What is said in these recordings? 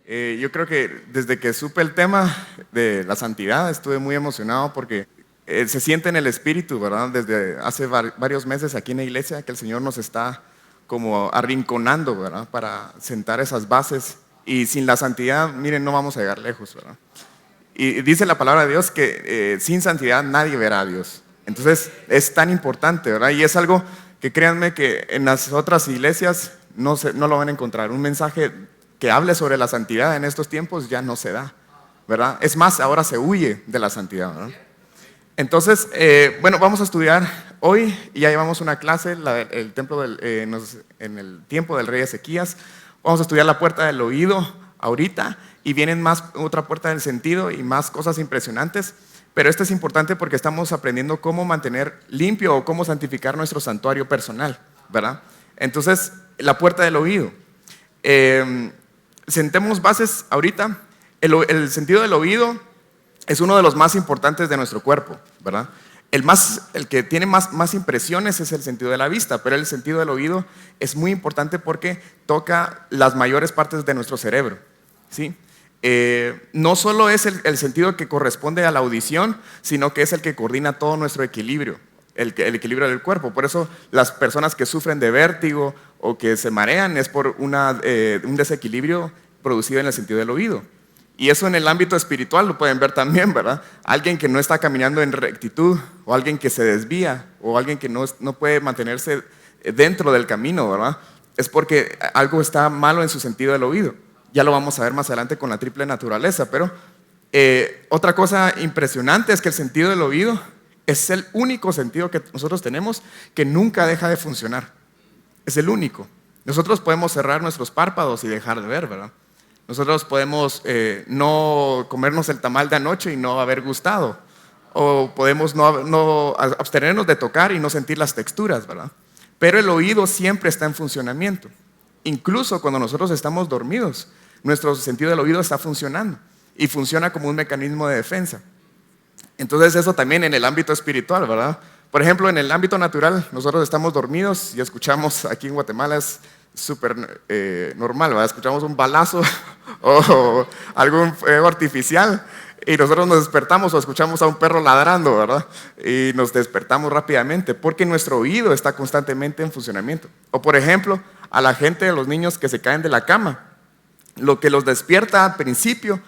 Yo creo que desde que supe el tema de la santidad estuve muy emocionado porque se siente en el espíritu, ¿verdad? Desde hace varios meses aquí en la iglesia que el Señor nos está como arrinconando, ¿verdad? Para sentar esas bases. Y sin la santidad, miren, no vamos a llegar lejos, ¿verdad? Y dice la palabra de Dios que sin santidad nadie verá a Dios. Entonces es tan importante, ¿verdad? Y es algo que créanme que en las otras iglesias no lo van a encontrar. Un mensaje que hable sobre la santidad en estos tiempos ya no se da, ¿verdad? Es más, ahora se huye de la santidad, ¿verdad? Entonces, bueno, vamos a estudiar hoy y ya llevamos una clase el templo en el tiempo del rey Ezequías. Vamos a estudiar la puerta del oído ahorita y vienen más otra puerta del sentido y más cosas impresionantes. Pero esto es importante porque estamos aprendiendo cómo mantener limpio o cómo santificar nuestro santuario personal, ¿verdad? Entonces, la puerta del oído. Sentemos bases ahorita. El sentido del oído es uno de los más importantes de nuestro cuerpo, ¿verdad? El que tiene más impresiones es el sentido de la vista, pero el sentido del oído es muy importante porque toca las mayores partes de nuestro cerebro, ¿sí? No solo es el sentido que corresponde a la audición, sino que es el que coordina todo nuestro equilibrio, el equilibrio del cuerpo. Por eso las personas que sufren de vértigo o que se marean es por un desequilibrio producido en el sentido del oído. Y eso en el ámbito espiritual lo pueden ver también, ¿verdad? Alguien que no está caminando en rectitud, o alguien que se desvía, o alguien que no puede mantenerse dentro del camino, ¿verdad? Es porque algo está malo en su sentido del oído. Ya lo vamos a ver más adelante con la triple naturaleza, pero otra cosa impresionante es que el sentido del oído es el único sentido que nosotros tenemos que nunca deja de funcionar. Es el único. Nosotros podemos cerrar nuestros párpados y dejar de ver, ¿verdad? Nosotros podemos no comernos el tamal de anoche y no haber gustado. O podemos no abstenernos de tocar y no sentir las texturas, ¿verdad? Pero el oído siempre está en funcionamiento. Incluso cuando nosotros estamos dormidos, nuestro sentido del oído está funcionando y funciona como un mecanismo de defensa. Entonces eso también en el ámbito espiritual, ¿verdad? Por ejemplo, en el ámbito natural, nosotros estamos dormidos y escuchamos, aquí en Guatemala es súper normal, ¿verdad? Escuchamos un balazo o algún fuego artificial y nosotros nos despertamos o escuchamos a un perro ladrando, ¿verdad? Y nos despertamos rápidamente porque nuestro oído está constantemente en funcionamiento. O por ejemplo, a la gente, a los niños que se caen de la cama, lo que los despierta al principio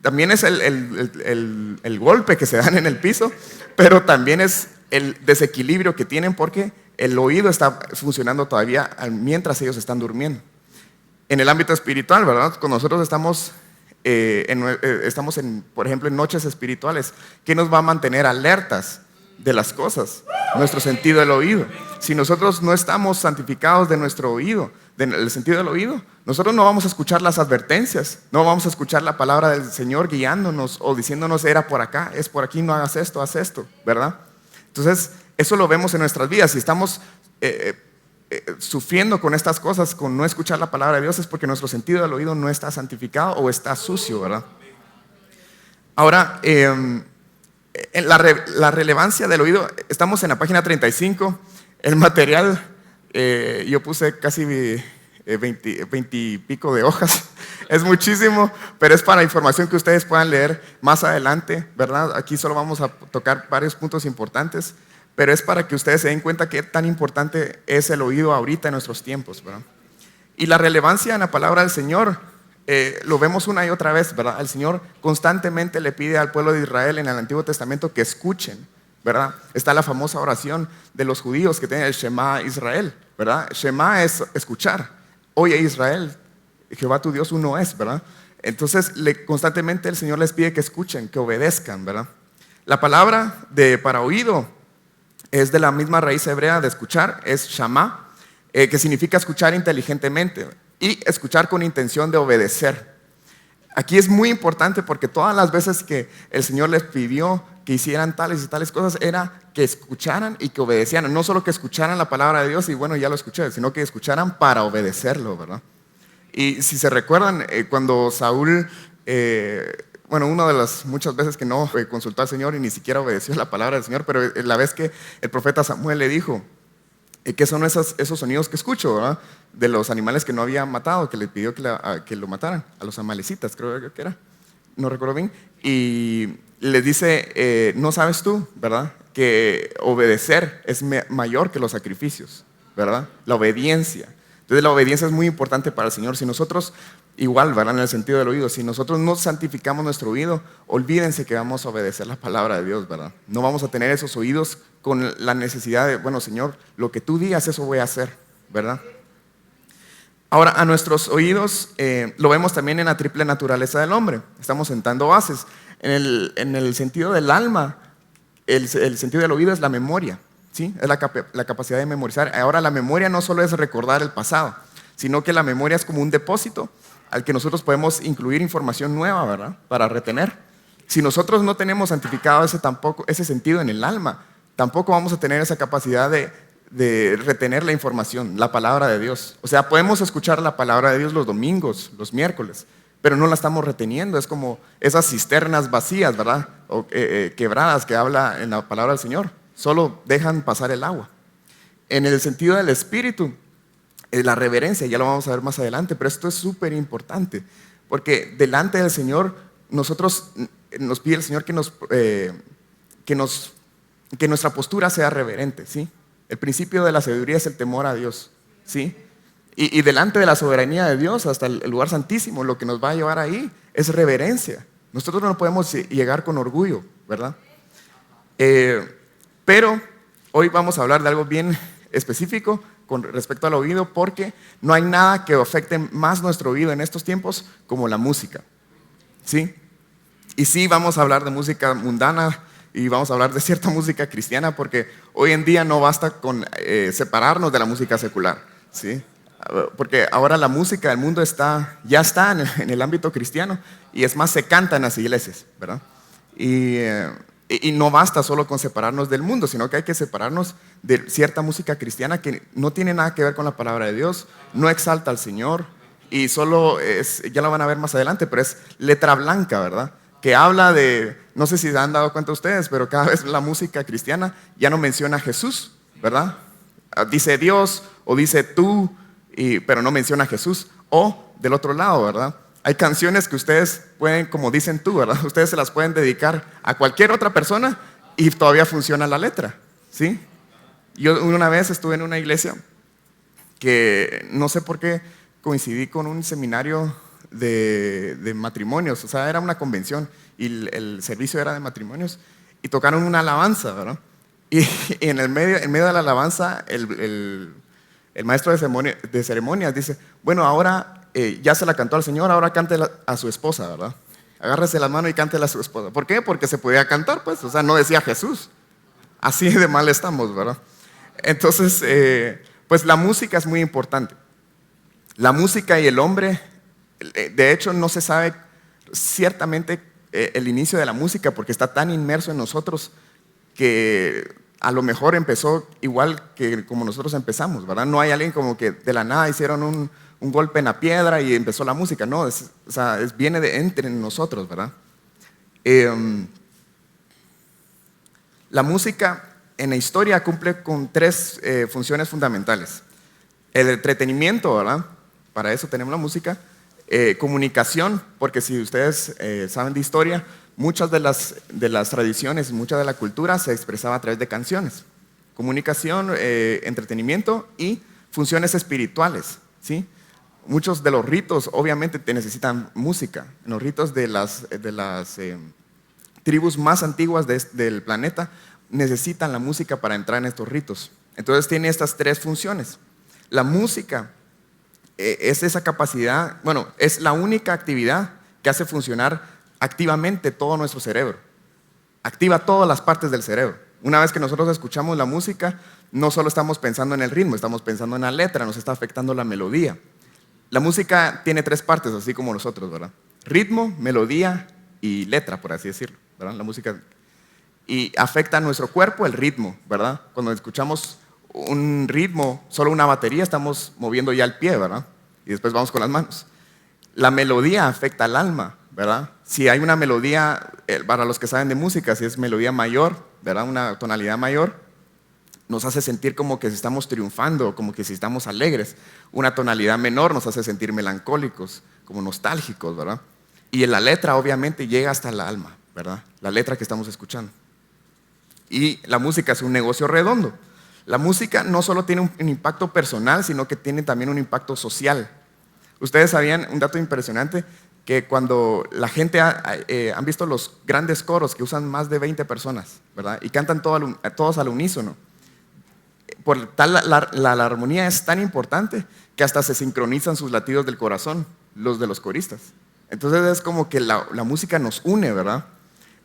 también es el golpe que se dan en el piso, pero también es el desequilibrio que tienen porque el oído está funcionando todavía mientras ellos están durmiendo. En el ámbito espiritual, ¿verdad? Cuando nosotros estamos por ejemplo, en noches espirituales, ¿qué nos va a mantener alertas de las cosas? Nuestro sentido del oído. Si nosotros no estamos santificados de nuestro oído, del sentido del oído, nosotros no vamos a escuchar las advertencias, no vamos a escuchar la palabra del Señor guiándonos o diciéndonos era por acá, es por aquí, no hagas esto, haz esto, ¿verdad? Entonces, eso lo vemos en nuestras vidas. Si estamos sufriendo con estas cosas, con no escuchar la palabra de Dios, es porque nuestro sentido del oído no está santificado o está sucio, ¿verdad? Ahora, en la relevancia del oído, estamos en la página 35, el material, yo puse casi 20 y pico de hojas, es muchísimo, pero es para información que ustedes puedan leer más adelante, ¿verdad? Aquí solo vamos a tocar varios puntos importantes, pero es para que ustedes se den cuenta qué tan importante es el oído ahorita en nuestros tiempos, ¿verdad? Y la relevancia en la palabra del Señor, lo vemos una y otra vez, ¿verdad? El Señor constantemente le pide al pueblo de Israel en el Antiguo Testamento que escuchen, ¿verdad? Está la famosa oración de los judíos que tienen el Shema Israel, ¿verdad? Shema es escuchar. Oye Israel, Jehová tu Dios uno es, ¿verdad? Entonces constantemente el Señor les pide que escuchen, que obedezcan, ¿verdad? La palabra para oído es de la misma raíz hebrea de escuchar, es shama, que significa escuchar inteligentemente y escuchar con intención de obedecer. Aquí es muy importante porque todas las veces que el Señor les pidió que hicieran tales y tales cosas era que escucharan y que obedecieran. No solo que escucharan la palabra de Dios y bueno, ya lo escuché, sino que escucharan para obedecerlo, ¿verdad? Y si se recuerdan, cuando Saúl, una de las muchas veces que no consultó al Señor y ni siquiera obedeció la palabra del Señor, pero la vez que el profeta Samuel le dijo, ¿Qué son esos sonidos que escucho, ¿verdad? De los animales que no había matado, que le pidió que lo mataran, a los amalecitas, creo que era, no recuerdo bien, y les dice, no sabes tú, ¿verdad? Que obedecer es mayor que los sacrificios, ¿verdad? La obediencia. Entonces la obediencia es muy importante para el Señor. Si nosotros, igual, ¿verdad? En el sentido del oído, si nosotros no santificamos nuestro oído, olvídense que vamos a obedecer la palabra de Dios, ¿verdad? No vamos a tener esos oídos con la necesidad de, bueno, Señor, lo que tú digas, eso voy a hacer, ¿verdad? Ahora, a nuestros oídos lo vemos también en la triple naturaleza del hombre. Estamos sentando bases. En el sentido del alma, el sentido del oído es la memoria, ¿sí? Es la capacidad de memorizar. Ahora, la memoria no solo es recordar el pasado, sino que la memoria es como un depósito al que nosotros podemos incluir información nueva, ¿verdad? Para retener. Si nosotros no tenemos santificado ese sentido en el alma, tampoco vamos a tener esa capacidad de retener la información, la palabra de Dios. O sea, podemos escuchar la palabra de Dios los domingos, los miércoles, pero no la estamos reteniendo. Es como esas cisternas vacías, ¿verdad? O quebradas que habla en la palabra del Señor. Solo dejan pasar el agua. En el sentido del espíritu, la reverencia, ya lo vamos a ver más adelante, pero esto es súper importante, porque delante del Señor, nos pide el Señor que nuestra postura sea reverente, ¿sí? El principio de la sabiduría es el temor a Dios, ¿sí? Y delante de la soberanía de Dios, hasta el lugar santísimo, lo que nos va a llevar ahí es reverencia. Nosotros no podemos llegar con orgullo, ¿verdad? Pero hoy vamos a hablar de algo bien específico con respecto al oído, porque no hay nada que afecte más nuestro oído en estos tiempos como la música, ¿sí? Y sí, vamos a hablar de música mundana y vamos a hablar de cierta música cristiana, porque hoy en día no basta con separarnos de la música secular, ¿sí? Porque ahora la música del mundo ya está en el ámbito cristiano, y es más, se canta en las iglesias, ¿verdad? Y no basta solo con separarnos del mundo, sino que hay que separarnos de cierta música cristiana que no tiene nada que ver con la palabra de Dios, no exalta al Señor, y solo ya lo van a ver más adelante, pero es letra blanca, ¿verdad? Que habla de, no sé si se han dado cuenta ustedes, pero cada vez la música cristiana ya no menciona a Jesús, ¿verdad? Dice Dios o dice tú, pero no menciona a Jesús. O del otro lado, ¿verdad? Hay canciones que ustedes pueden, como dicen tú, ¿verdad? Ustedes se las pueden dedicar a cualquier otra persona y todavía funciona la letra, ¿sí? Yo una vez estuve en una iglesia que no sé por qué coincidí con un seminario de matrimonios. O sea, era una convención y el servicio era de matrimonios, y tocaron una alabanza, ¿verdad? Y en medio de la alabanza, el maestro de ceremonias dice, bueno, ahora ya se la cantó al Señor, ahora cántela a su esposa, ¿verdad? Agárrese la mano y cántela a su esposa. ¿Por qué? Porque se podía cantar, pues. O sea, no decía Jesús. Así de mal estamos, ¿verdad? Entonces, pues la música es muy importante. La música y el hombre, de hecho, no se sabe ciertamente el inicio de la música, porque está tan inmerso en nosotros que a lo mejor empezó igual que como nosotros empezamos, ¿verdad? No hay alguien como que de la nada hicieron un golpe en la piedra y empezó la música. No, viene de entre nosotros, ¿verdad? La música en la historia cumple con tres funciones fundamentales. El entretenimiento, ¿verdad? Para eso tenemos la música. Comunicación, porque si ustedes saben de historia, muchas de las tradiciones, mucha de la cultura se expresaba a través de canciones. Comunicación, entretenimiento y funciones espirituales, ¿sí? Muchos de los ritos obviamente necesitan música. En los ritos de las tribus más antiguas del planeta necesitan la música para entrar en estos ritos. Entonces tiene estas tres funciones. La música es esa capacidad, bueno, es la única actividad que hace funcionar activamente todo nuestro cerebro. Activa todas las partes del cerebro. Una vez que nosotros escuchamos la música, no solo estamos pensando en el ritmo, estamos pensando en la letra, nos está afectando la melodía. La música tiene tres partes, así como nosotros, ¿verdad? Ritmo, melodía y letra, por así decirlo, ¿verdad? La música. Y afecta a nuestro cuerpo el ritmo, ¿verdad? Cuando escuchamos un ritmo, solo una batería, estamos moviendo ya el pie, ¿verdad? Y después vamos con las manos. La melodía afecta al alma, ¿verdad? Si hay una melodía, para los que saben de música, si es melodía mayor, ¿verdad? Una tonalidad mayor, nos hace sentir como que si estamos triunfando, como que si estamos alegres. Una tonalidad menor nos hace sentir melancólicos, como nostálgicos, ¿verdad? Y en la letra obviamente llega hasta el alma, ¿verdad? La letra que estamos escuchando. Y la música es un negocio redondo. La música no solo tiene un impacto personal, sino que tiene también un impacto social. Ustedes sabían un dato impresionante, que cuando la gente han visto los grandes coros que usan más de 20 personas, ¿verdad? Y cantan todos al unísono. Por tal, la armonía es tan importante que hasta se sincronizan sus latidos del corazón, los de los coristas. Entonces es como que la música nos une, ¿verdad?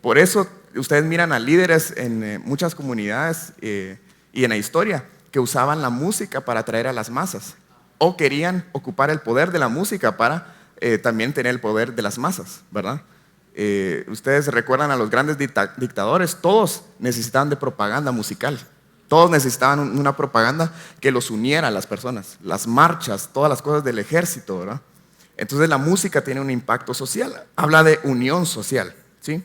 Por eso ustedes miran a líderes en muchas comunidades y en la historia que usaban la música para atraer a las masas, o querían ocupar el poder de la música para también tener el poder de las masas, ¿verdad? Ustedes recuerdan a los grandes dictadores, todos necesitaban de propaganda musical. Todos necesitaban una propaganda que los uniera a las personas, las marchas, todas las cosas del ejército, ¿verdad? Entonces la música tiene un impacto social, habla de unión social, ¿sí?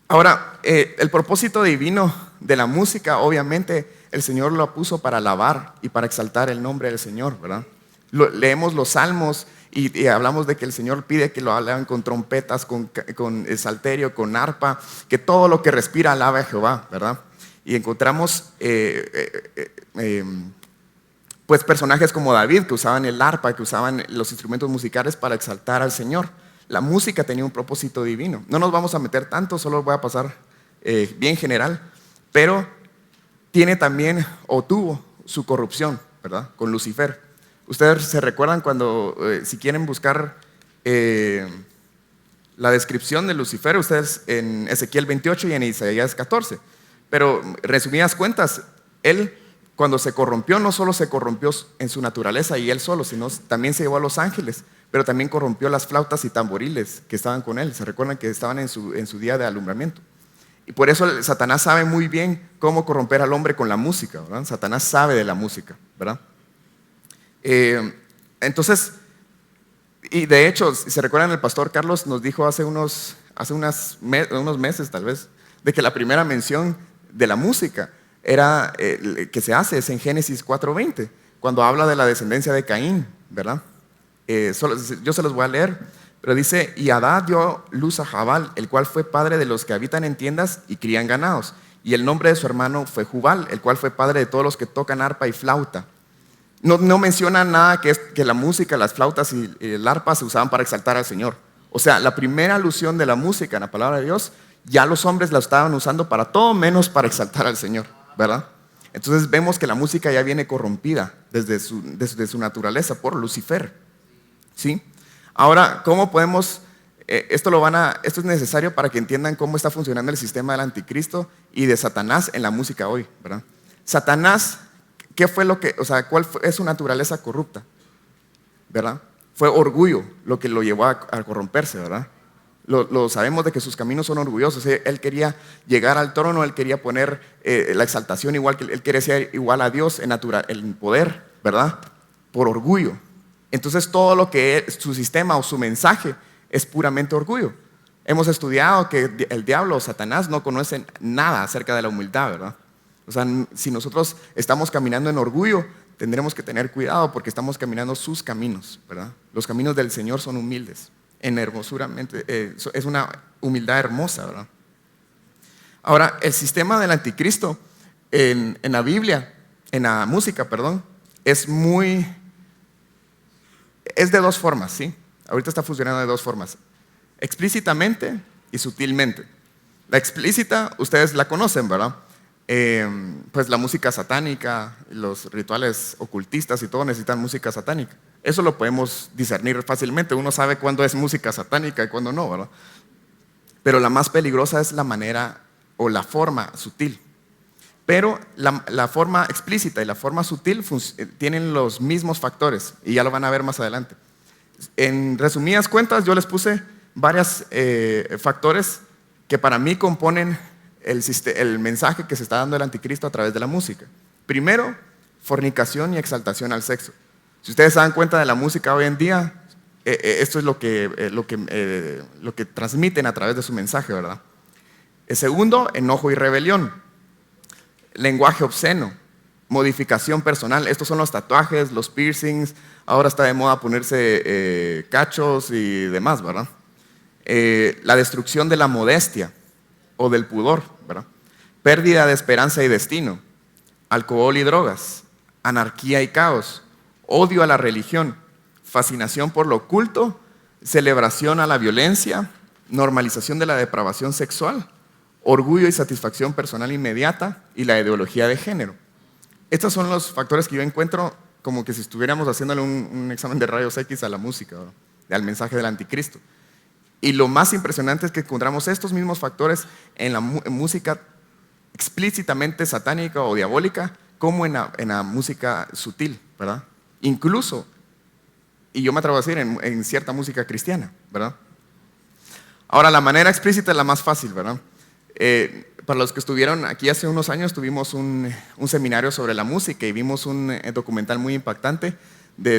Ahora, el propósito divino de la música, obviamente, el Señor lo puso para alabar y para exaltar el nombre del Señor, ¿verdad? Leemos los salmos y hablamos de que el Señor pide que lo alaben con trompetas, con el salterio, con arpa, que todo lo que respira alabe a Jehová, ¿verdad? Y encontramos pues personajes como David, que usaban el arpa, que usaban los instrumentos musicales para exaltar al Señor. La música tenía un propósito divino. No nos vamos a meter tanto, solo voy a pasar bien general, pero tiene también, o tuvo, su corrupción, ¿verdad? Con Lucifer. Ustedes se recuerdan cuando, si quieren buscar la descripción de Lucifer, ustedes en Ezequiel 28 y en Isaías 14. Pero resumidas cuentas, él cuando se corrompió, no solo se corrompió en su naturaleza y él solo, sino también se llevó a los ángeles, pero también corrompió las flautas y tamboriles que estaban con él. Se recuerdan que estaban en su día de alumbramiento. Y por eso Satanás sabe muy bien cómo corromper al hombre con la música, ¿verdad? Satanás sabe de la música, ¿verdad? Entonces, y de hecho, si se recuerdan, el pastor Carlos nos dijo hace unos meses tal vez, de que la primera mención de la música que se hace es en Génesis 4:20, cuando habla de la descendencia de Caín, ¿verdad? Yo se los voy a leer, pero dice: y Adá dio luz a Jabal, el cual fue padre de los que habitan en tiendas y crían ganados, y el nombre de su hermano fue Jubal, el cual fue padre de todos los que tocan arpa y flauta. No menciona nada que la música, las flautas y el arpa se usaban para exaltar al Señor. O sea, la primera alusión de la música en la palabra de Dios, ya los hombres la estaban usando para todo menos para exaltar al Señor, ¿verdad? Entonces vemos que la música ya viene corrompida desde su naturaleza por Lucifer, ¿sí? Ahora, ¿cómo podemos? Esto es necesario para que entiendan cómo está funcionando el sistema del anticristo y de Satanás en la música hoy, ¿verdad? Satanás, ¿qué fue cuál es su naturaleza corrupta? ¿Verdad? Fue orgullo lo que lo llevó a corromperse, ¿verdad? Lo sabemos de que sus caminos son orgullosos. Él quería llegar al trono, él quería poner la exaltación igual, que él quería ser igual a Dios en poder, ¿verdad? Por orgullo. Entonces todo lo que es su sistema o su mensaje es puramente orgullo. Hemos estudiado que el diablo o Satanás no conocen nada acerca de la humildad, ¿verdad? O sea, si nosotros estamos caminando en orgullo, tendremos que tener cuidado porque estamos caminando sus caminos, ¿verdad? Los caminos del Señor son humildes, en hermosuramente, es una humildad hermosa, ¿verdad? Ahora, el sistema del anticristo en la Biblia, en la música, perdón, es de dos formas, ¿sí? Ahorita está funcionando de dos formas: explícitamente y sutilmente. La explícita, ustedes la conocen, ¿verdad? Pues la música satánica, los rituales ocultistas y todo necesitan música satánica. Eso lo podemos discernir fácilmente. Uno sabe cuándo es música satánica y cuándo no, ¿verdad? Pero la más peligrosa es la manera o la forma sutil. Pero la forma explícita y la forma sutil tienen los mismos factores y ya lo van a ver más adelante. En resumidas cuentas, yo les puse varios factores que para mí componen el mensaje que se está dando el anticristo a través de la música. Primero, fornicación y exaltación al sexo. Si ustedes se dan cuenta de la música hoy en día, esto es lo que transmiten a través de su mensaje, ¿verdad? El segundo, enojo y rebelión. lenguaje obsceno, modificación personal. Estos son los tatuajes, los piercings. Ahora está de moda ponerse cachos y demás, ¿verdad? La destrucción de la modestia o del pudor, ¿verdad? Pérdida de esperanza y destino, alcohol y drogas, anarquía y caos, odio a la religión, fascinación por lo oculto, celebración a la violencia, normalización de la depravación sexual, orgullo y satisfacción personal inmediata y la ideología de género. Estos son los factores que yo encuentro como que si estuviéramos haciéndole un examen de rayos X a la música, ¿verdad? Al mensaje del anticristo. Y lo más impresionante es que encontramos estos mismos factores en la música explícitamente satánica o diabólica, como en la música sutil, ¿verdad? Incluso, y yo me atrevo a decir, en cierta música cristiana, ¿verdad? Ahora, la manera explícita es la más fácil, ¿verdad? Para los que estuvieron aquí hace unos años, tuvimos un seminario sobre la música y vimos un documental muy impactante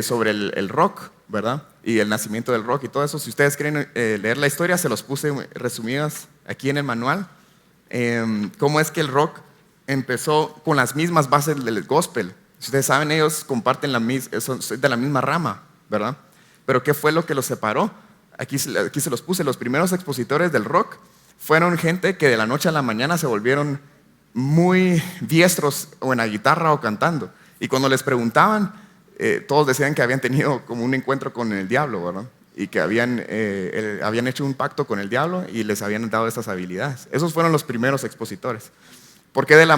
sobre el rock, ¿verdad? Y el nacimiento del rock y todo eso. Si ustedes quieren leer la historia, se los puse resumidas aquí en el manual. Cómo es que el rock empezó con las mismas bases del gospel. Si ustedes saben, ellos comparten son de la misma rama, ¿verdad? Pero ¿qué fue lo que los separó? Aquí se los puse. Los primeros expositores del rock fueron gente que de la noche a la mañana se volvieron muy diestros o en la guitarra o cantando. Y cuando les preguntaban, todos decían que habían tenido como un encuentro con el diablo, ¿verdad? Y que habían hecho un pacto con el diablo y les habían dado estas habilidades. Esos fueron los primeros expositores. ¿Por qué de la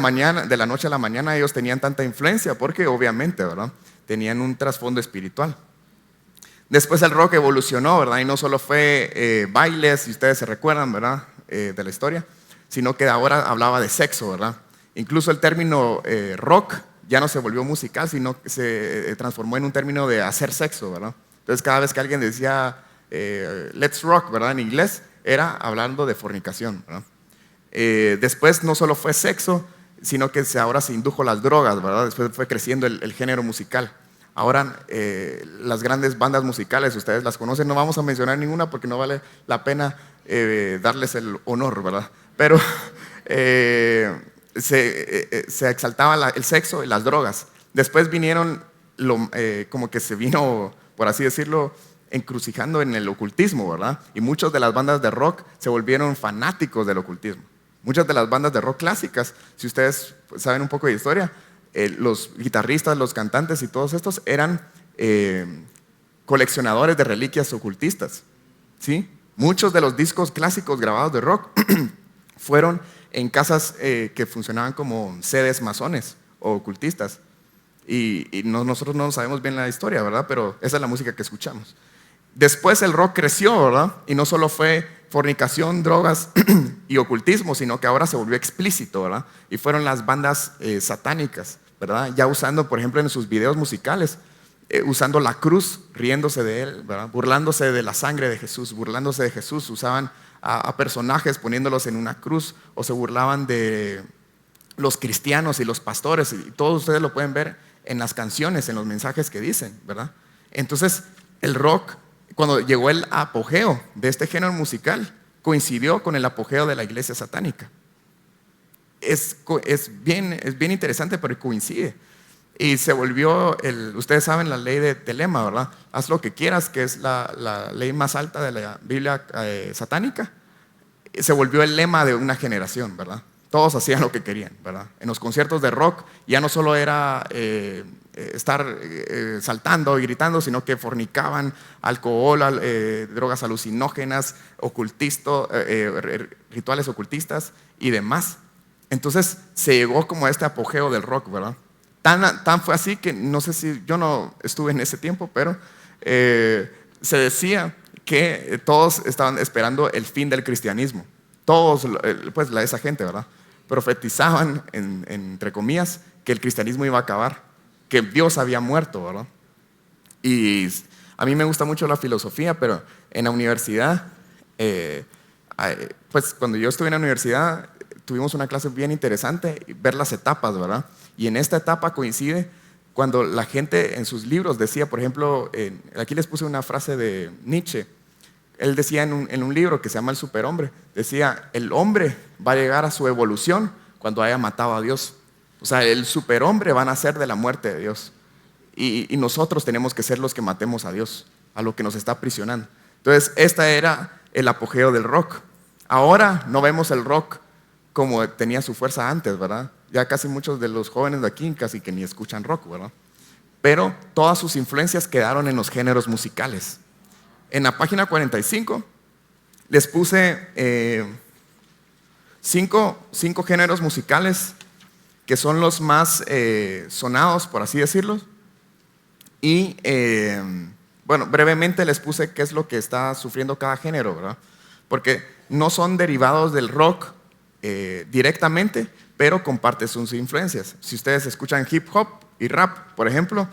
noche a la mañana ellos tenían tanta influencia? Porque obviamente, ¿verdad? Tenían un trasfondo espiritual. Después el rock evolucionó, ¿verdad? Y no solo fue bailes, si ustedes se recuerdan, ¿verdad? De la historia, sino que ahora hablaba de sexo, ¿verdad? Incluso el término rock ya no se volvió musical, sino que se transformó en un término de hacer sexo, ¿verdad? Entonces cada vez que alguien decía let's rock, ¿verdad? En inglés, era hablando de fornicación, ¿verdad? Después no solo fue sexo, sino que ahora se indujo las drogas, ¿verdad? Después fue creciendo el género musical. Ahora las grandes bandas musicales, ustedes las conocen, no vamos a mencionar ninguna porque no vale la pena darles el honor, ¿verdad? Pero se exaltaba el sexo y las drogas. Después vinieron, como que se vino, por así decirlo, encrucijando en el ocultismo, ¿verdad? Y muchas de las bandas de rock se volvieron fanáticos del ocultismo. Muchas de las bandas de rock clásicas, si ustedes saben un poco de historia, los guitarristas, los cantantes y todos estos eran coleccionadores de reliquias ocultistas, ¿sí? Muchos de los discos clásicos grabados de rock fueron en casas que funcionaban como sedes masones o ocultistas. Y nosotros no sabemos bien la historia, ¿verdad? Pero esa es la música que escuchamos. Después el rock creció, ¿verdad? Y no solo fue fornicación, drogas y ocultismo, sino que ahora se volvió explícito, ¿verdad? Y fueron las bandas satánicas, ¿verdad? Ya usando, por ejemplo, en sus videos musicales, usando la cruz, riéndose de él, ¿verdad? Burlándose de la sangre de Jesús, burlándose de Jesús. Usaban a personajes poniéndolos en una cruz, o se burlaban de los cristianos y los pastores, y todos ustedes lo pueden ver en las canciones, en los mensajes que dicen, ¿verdad? Entonces, el rock, cuando llegó el apogeo de este género musical, coincidió con el apogeo de la iglesia satánica. Es bien interesante, pero coincide. Y se volvió, ustedes saben la ley de Telema, ¿verdad? Haz lo que quieras, que es la ley más alta de la Biblia satánica. Se volvió el lema de una generación, ¿verdad? Todos hacían lo que querían, ¿verdad? En los conciertos de rock ya no solo era estar saltando y gritando, sino que fornicaban, alcohol, drogas alucinógenas, rituales ocultistas y demás. Entonces se llegó como a este apogeo del rock, ¿verdad? Tan fue así que no sé si, yo no estuve en ese tiempo, pero se decía que todos estaban esperando el fin del cristianismo. Todos, pues esa gente, ¿verdad? Profetizaban, entre comillas, que el cristianismo iba a acabar, que Dios había muerto, ¿verdad? Y a mí me gusta mucho la filosofía, pero en la universidad, pues cuando yo estuve en la universidad, tuvimos una clase bien interesante, ver las etapas, ¿verdad? Y en esta etapa coincide cuando la gente en sus libros decía, por ejemplo, aquí les puse una frase de Nietzsche. Él decía en un libro que se llama El Superhombre, decía, el hombre va a llegar a su evolución cuando haya matado a Dios. O sea, el superhombre va a nacer de la muerte de Dios. Y nosotros tenemos que ser los que matemos a Dios, a lo que nos está aprisionando. Entonces, este era el apogeo del rock. Ahora no vemos el rock como tenía su fuerza antes, ¿verdad? Ya casi muchos de los jóvenes de aquí casi que ni escuchan rock, ¿verdad? Pero todas sus influencias quedaron en los géneros musicales. En la página 45 les puse cinco géneros musicales que son los más sonados, por así decirlo. Y bueno, brevemente les puse qué es lo que está sufriendo cada género, ¿verdad? Porque no son derivados del rock directamente, pero comparten sus influencias. Si ustedes escuchan hip hop y rap, por ejemplo,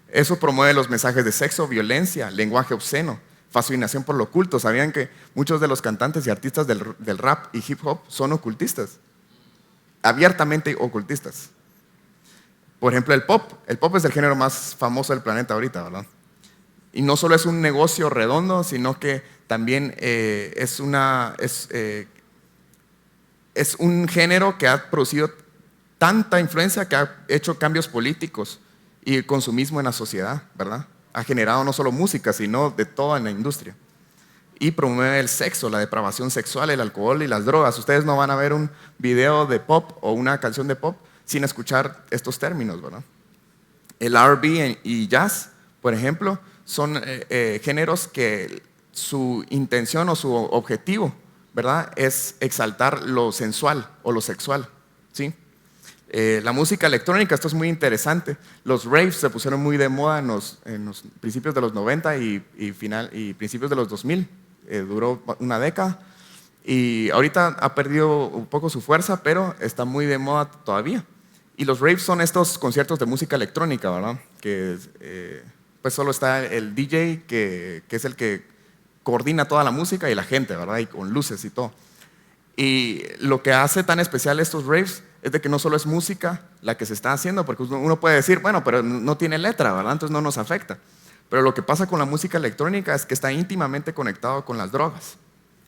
eso promueve los mensajes de sexo, violencia, lenguaje obsceno, fascinación por lo oculto. ¿Sabían que muchos de los cantantes y artistas del rap y hip hop son ocultistas? Abiertamente ocultistas. Por ejemplo, el pop. El pop es el género más famoso del planeta ahorita, ¿verdad? Y no solo es un negocio redondo, sino que también es un género que ha producido tanta influencia que ha hecho cambios políticos y el consumismo en la sociedad, ¿verdad? Ha generado no solo música, sino de toda la industria. Y promueve el sexo, la depravación sexual, el alcohol y las drogas. Ustedes no van a ver un video de pop o una canción de pop sin escuchar estos términos, ¿verdad? El R&B y jazz, por ejemplo, son géneros que su intención o su objetivo, ¿verdad?, es exaltar lo sensual o lo sexual, ¿sí? La música electrónica, esto es muy interesante. Los raves se pusieron muy de moda en los principios de los 90 y principios de los 2000. Duró una década y ahorita ha perdido un poco su fuerza, pero está muy de moda todavía. Y los raves son estos conciertos de música electrónica, ¿verdad? Que pues solo está el DJ que es el que coordina toda la música y la gente, ¿verdad? Y con luces y todo. Y lo que hace tan especial estos raves es de que no solo es música la que se está haciendo, porque uno puede decir, bueno, pero no tiene letra, ¿verdad? Entonces no nos afecta. Pero lo que pasa con la música electrónica es que está íntimamente conectado con las drogas.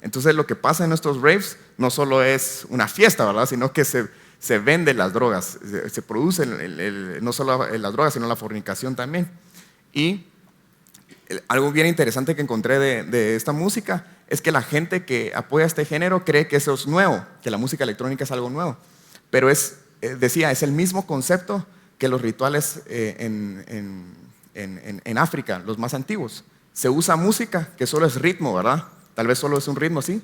Entonces lo que pasa en estos raves no solo es una fiesta, ¿verdad?, sino que se venden las drogas, se producen no solo las drogas, sino la fornicación también. Y algo bien interesante que encontré de esta música es que la gente que apoya este género cree que eso es nuevo, que la música electrónica es algo nuevo. Pero es el mismo concepto que los rituales en África, los más antiguos. Se usa música que solo es ritmo, ¿verdad? Tal vez solo es un ritmo, sí.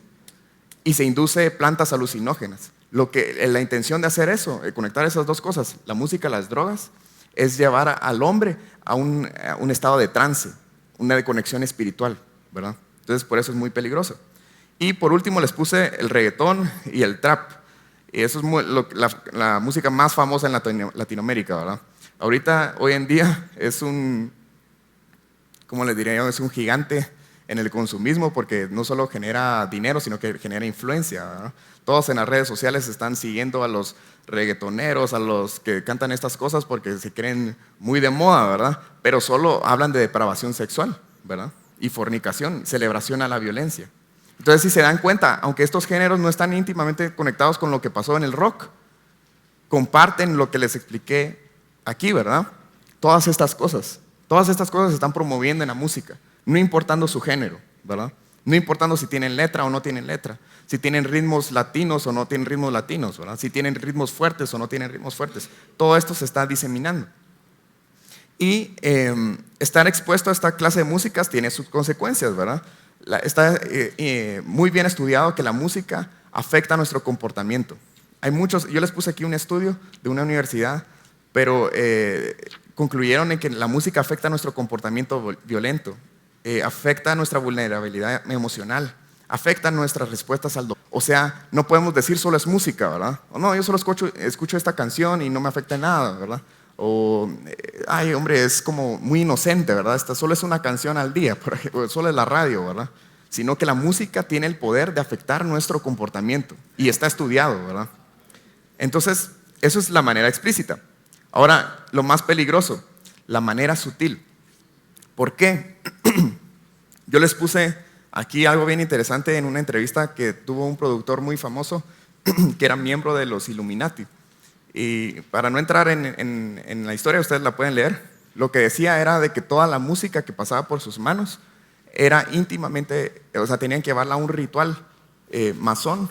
Y se induce plantas alucinógenas. La intención de hacer eso, conectar esas dos cosas, la música y las drogas, es llevar al hombre a un estado de trance, una de conexión espiritual, ¿verdad? Entonces, por eso es muy peligroso. Y por último les puse el reggaetón y el trap. Y eso es la música más famosa en Latinoamérica, ¿verdad? Ahorita, hoy en día, ¿cómo les diría yo? Es un gigante en el consumismo porque no solo genera dinero, sino que genera influencia, ¿verdad? Todos en las redes sociales están siguiendo a los reggaetoneros, a los que cantan estas cosas porque se creen muy de moda, ¿verdad? Pero solo hablan de depravación sexual, ¿verdad? Y fornicación, celebración a la violencia. Entonces, si se dan cuenta, aunque estos géneros no están íntimamente conectados con lo que pasó en el rock, comparten lo que les expliqué aquí, ¿verdad? Todas estas cosas se están promoviendo en la música, no importando su género, ¿verdad? No importando si tienen letra o no tienen letra, si tienen ritmos latinos o no tienen ritmos latinos, ¿verdad? Si tienen ritmos fuertes o no tienen ritmos fuertes. Todo esto se está diseminando. Y estar expuesto a esta clase de músicas tiene sus consecuencias, ¿verdad? Está muy bien estudiado que la música afecta nuestro comportamiento. Yo les puse aquí un estudio de una universidad, pero concluyeron en que la música afecta nuestro comportamiento violento, afecta nuestra vulnerabilidad emocional, afecta nuestras respuestas al dolor. O sea, no podemos decir solo es música, ¿verdad? O no, yo solo escucho esta canción y no me afecta en nada, ¿verdad? O, ay, hombre, es como muy inocente, ¿verdad? Esta solo es una canción al día, por ejemplo, solo es la radio, ¿verdad? Sino que la música tiene el poder de afectar nuestro comportamiento y está estudiado, ¿verdad? Entonces, eso es la manera explícita. Ahora, lo más peligroso, la manera sutil. ¿Por qué? Yo les puse aquí algo bien interesante en una entrevista que tuvo un productor muy famoso que era miembro de los Illuminati. Y para no entrar en la historia, ustedes la pueden leer. Lo que decía era de que toda la música que pasaba por sus manos era íntimamente, o sea, tenían que llevarla a un ritual masón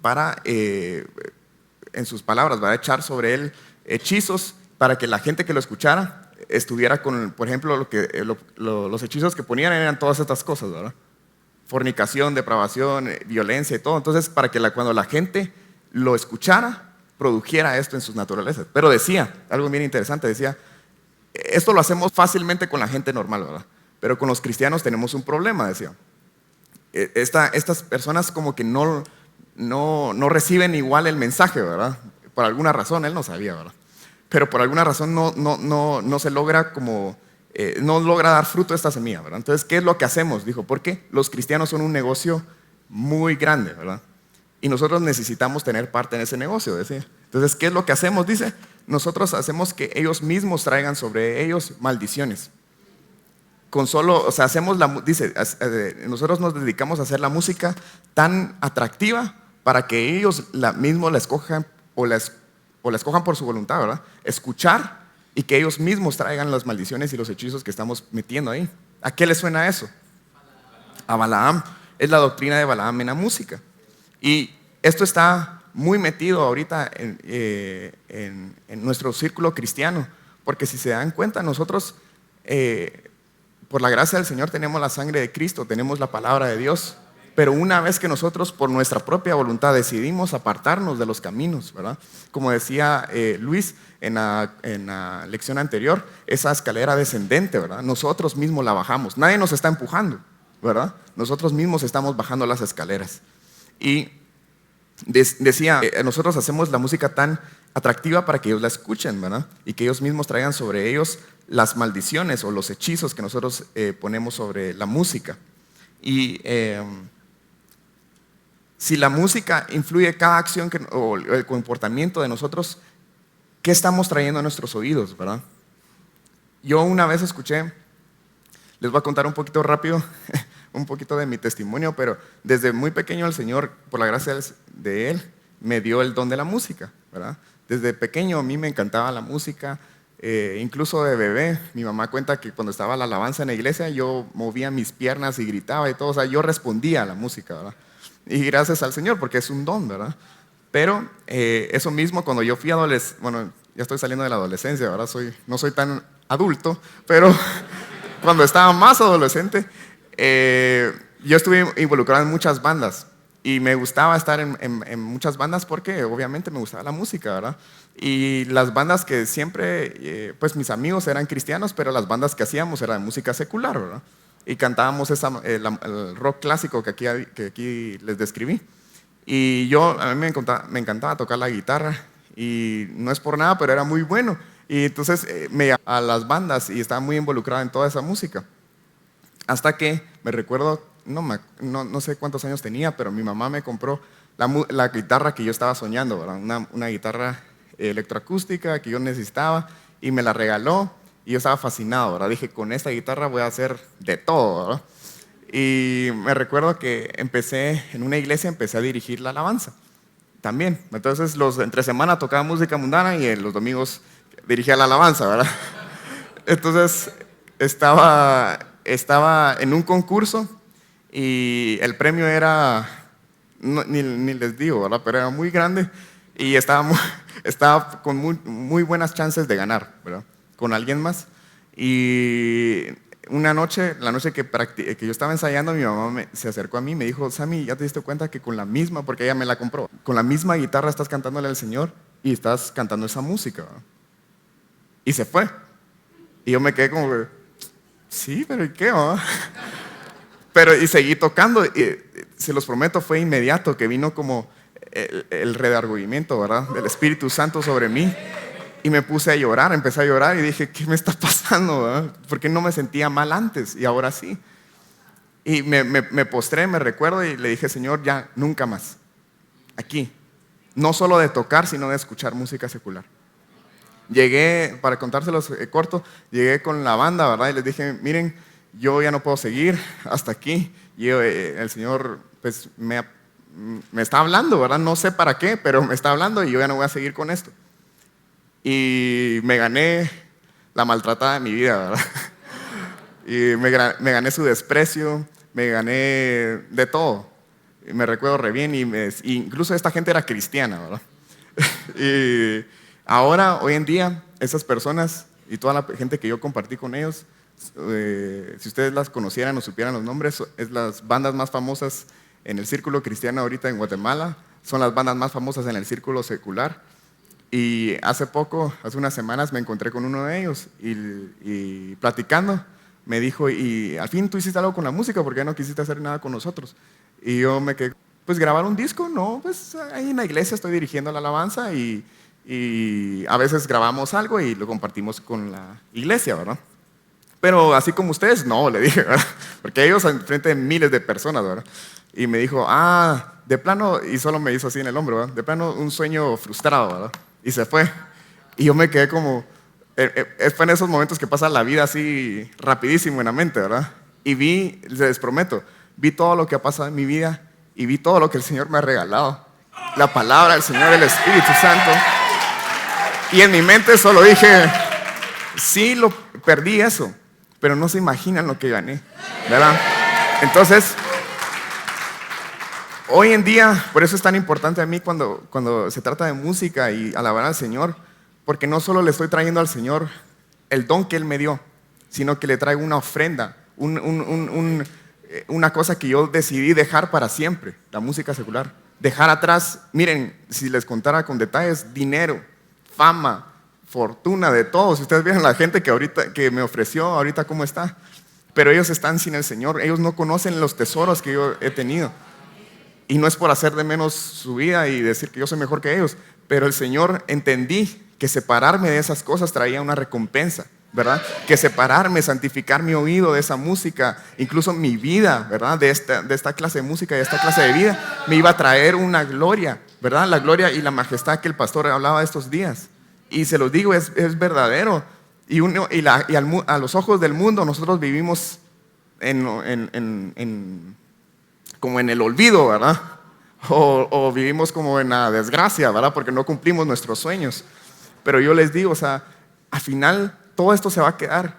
para, en sus palabras, va a echar sobre él hechizos para que la gente que lo escuchara estuviera con, por ejemplo, los hechizos que ponían eran todas estas cosas, ¿verdad? Fornicación, depravación, violencia y todo. Entonces, para que cuando la gente lo escuchara, produjera esto en sus naturalezas. Pero decía, algo bien interesante, decía, esto lo hacemos fácilmente con la gente normal, ¿verdad? Pero con los cristianos tenemos un problema, decía. Estas personas como que no reciben igual el mensaje, ¿verdad? Por alguna razón, él no sabía, ¿verdad? Pero por alguna razón no se logra como, no logra dar fruto esta semilla, ¿verdad? Entonces, ¿qué es lo que hacemos? Dijo, porque los cristianos son un negocio muy grande, ¿verdad? Y nosotros necesitamos tener parte en ese negocio, decía. Entonces, ¿qué es lo que hacemos? Dice, nosotros hacemos que ellos mismos traigan sobre ellos maldiciones. Con solo, o sea, dice, nosotros nos dedicamos a hacer la música tan atractiva para que ellos mismos la escojan o la escojan por su voluntad, ¿verdad? Escuchar y que ellos mismos traigan las maldiciones y los hechizos que estamos metiendo ahí. ¿A qué le suena eso? A Balaam. Es la doctrina de Balaam en la música. Y esto está muy metido ahorita en nuestro círculo cristiano, porque si se dan cuenta, nosotros, por la gracia del Señor, tenemos la sangre de Cristo, tenemos la palabra de Dios, pero una vez que nosotros, por nuestra propia voluntad, decidimos apartarnos de los caminos, ¿verdad? Como decía Luis en la lección anterior, esa escalera descendente, ¿verdad? Nosotros mismos la bajamos, nadie nos está empujando, ¿verdad? Nosotros mismos estamos bajando las escaleras. Y decía, nosotros hacemos la música tan atractiva para que ellos la escuchen, ¿verdad? Y que ellos mismos traigan sobre ellos las maldiciones o los hechizos que nosotros ponemos sobre la música. Y si la música influye cada acción o el comportamiento de nosotros, ¿qué estamos trayendo a nuestros oídos, verdad? Yo una vez escuché, les voy a contar un poquito rápido, un poquito de mi testimonio, pero desde muy pequeño el Señor, por la gracia de Él, me dio el don de la música, ¿verdad? Desde pequeño a mí me encantaba la música, incluso de bebé. Mi mamá cuenta que cuando estaba la alabanza en la iglesia, yo movía mis piernas y gritaba y todo, o sea, yo respondía a la música, ¿verdad? Y gracias al Señor, porque es un don, ¿verdad? Pero eso mismo, cuando yo fui adolescente, bueno, ya estoy saliendo de la adolescencia, ¿verdad? No soy tan adulto, pero cuando estaba más adolescente, yo estuve involucrado en muchas bandas y me gustaba estar en muchas bandas porque obviamente me gustaba la música, ¿verdad? Y las bandas que siempre, pues mis amigos eran cristianos, pero las bandas que hacíamos eran de música secular, ¿verdad? Y cantábamos el rock clásico que aquí les describí. Y a mí me encantaba tocar la guitarra y no es por nada, pero era muy bueno. Y entonces me llamaba a las bandas y estaba muy involucrado en toda esa música. Hasta que me recuerdo, no sé cuántos años tenía, pero mi mamá me compró la guitarra que yo estaba soñando, ¿verdad? Una guitarra electroacústica que yo necesitaba y me la regaló y yo estaba fascinado, ¿verdad? Dije, con esta guitarra voy a hacer de todo, ¿verdad? Y me recuerdo que en una iglesia empecé a dirigir la alabanza también. Entonces entre semana tocaba música mundana y los domingos dirigía la alabanza, ¿verdad? Entonces estaba en un concurso y el premio era, ni les digo, ¿verdad? Pero era muy grande y estaba con muy buenas chances de ganar, ¿verdad? Con alguien más. Y una noche, la noche que yo estaba ensayando, mi mamá se acercó a mí y me dijo, Sammy, ¿ya te diste cuenta que con la misma, porque ella me la compró, con la misma guitarra estás cantándole al Señor y estás cantando esa música, ¿verdad? Y se fue. Y yo me quedé como, sí, pero ¿y qué, va? Y seguí tocando, y se los prometo, fue inmediato que vino como el redargüimiento, ¿verdad? Del Espíritu Santo sobre mí. Y me puse a llorar, empecé a llorar y dije, ¿qué me está pasando, verdad? ¿Por qué no me sentía mal antes y ahora sí? Y me postré, me recuerdo, y le dije, Señor, ya, nunca más. Aquí. No solo de tocar, sino de escuchar música secular. Llegué, para contárselos corto, llegué con la banda, ¿verdad? Y les dije, miren, yo ya no puedo seguir hasta aquí. Y el Señor, pues, me está hablando, ¿verdad? No sé para qué, pero me está hablando y yo ya no voy a seguir con esto. y me gané la maltratada de mi vida, ¿verdad? Y me gané su desprecio, me gané de todo. Y me recuerdo re bien, incluso esta gente era cristiana, ¿verdad? Y ahora, hoy en día, esas personas y toda la gente que yo compartí con ellos, si ustedes las conocieran o supieran los nombres, es las bandas más famosas en el círculo cristiano ahorita en Guatemala, son las bandas más famosas en el círculo secular. Y hace unas semanas me encontré con uno de ellos y platicando, me dijo, y al fin tú hiciste algo con la música, ¿por qué no quisiste hacer nada con nosotros? Y yo me quedé, pues grabar un disco, no, pues ahí en la iglesia estoy dirigiendo la alabanza y a veces grabamos algo y lo compartimos con la iglesia, ¿verdad? Pero así como ustedes, no, le dije, ¿verdad? Porque ellos enfrente de miles de personas, ¿verdad? Y me dijo, de plano, y solo me hizo así en el hombro, ¿verdad? De plano un sueño frustrado, ¿verdad? Y se fue. Y yo me quedé como, fue en esos momentos que pasa la vida así rapidísimo en la mente, ¿verdad? Y les prometo, vi todo lo que ha pasado en mi vida y vi todo lo que el Señor me ha regalado. La palabra del Señor, el Espíritu Santo. Y en mi mente solo dije, sí, perdí eso, pero no se imaginan lo que gané, ¿verdad? Entonces, hoy en día, por eso es tan importante a mí cuando se trata de música y alabar al Señor, porque no solo le estoy trayendo al Señor el don que Él me dio, sino que le traigo una ofrenda, una cosa que yo decidí dejar para siempre, la música secular. Dejar atrás, miren, si les contara con detalles, dinero, fama, fortuna, de todo. Si ustedes vieran la gente que me ofreció ahorita cómo está, pero ellos están sin el Señor, ellos no conocen los tesoros que yo he tenido. Y no es por hacer de menos su vida y decir que yo soy mejor que ellos, pero el Señor entendí que separarme de esas cosas traía una recompensa, ¿verdad? Que separarme, santificar mi oído de esa música, incluso mi vida, ¿verdad? De esta clase de música y de esta clase de vida, me iba a traer una gloria, ¿verdad? La gloria y la majestad que el pastor hablaba estos días. Y se los digo, es verdadero. A los ojos del mundo nosotros vivimos como en el olvido, ¿verdad? O vivimos como en la desgracia, ¿verdad? Porque no cumplimos nuestros sueños. Pero yo les digo, o sea, al final todo esto se va a quedar.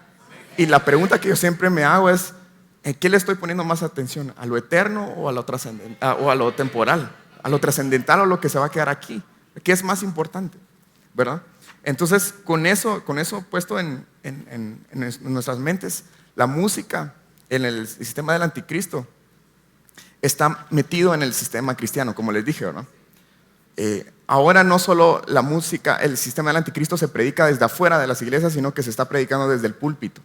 Y la pregunta que yo siempre me hago es, ¿en qué le estoy poniendo más atención? ¿A lo eterno o a lo trascendental, o a lo temporal? ¿A lo trascendental o a lo que se va a quedar aquí? ¿Qué es más importante? ¿Verdad? Entonces, con eso puesto en nuestras mentes, la música en el sistema del anticristo está metido en el sistema cristiano, como les dije, ¿verdad? Ahora no solo la música, el sistema del anticristo se predica desde afuera de las iglesias, sino que se está predicando desde el púlpito.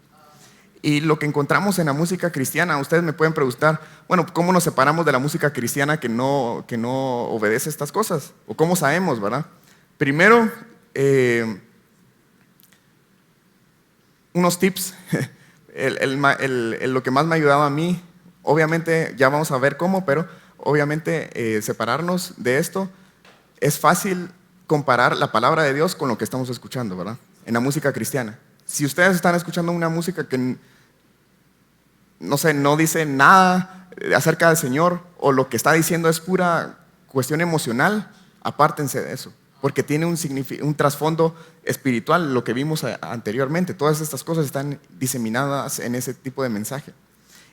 Y lo que encontramos en la música cristiana, ustedes me pueden preguntar, bueno, ¿cómo nos separamos de la música cristiana que no obedece estas cosas? ¿O cómo sabemos, verdad? Primero, unos tips. Lo que más me ha ayudado a mí, obviamente ya vamos a ver cómo, pero obviamente separarnos de esto, es fácil comparar la palabra de Dios con lo que estamos escuchando, ¿verdad? En la música cristiana. Si ustedes están escuchando una música que, no sé, no dice nada acerca del Señor, o lo que está diciendo es pura cuestión emocional, apártense de eso, porque tiene un trasfondo espiritual, lo que vimos anteriormente. Todas estas cosas están diseminadas en ese tipo de mensaje.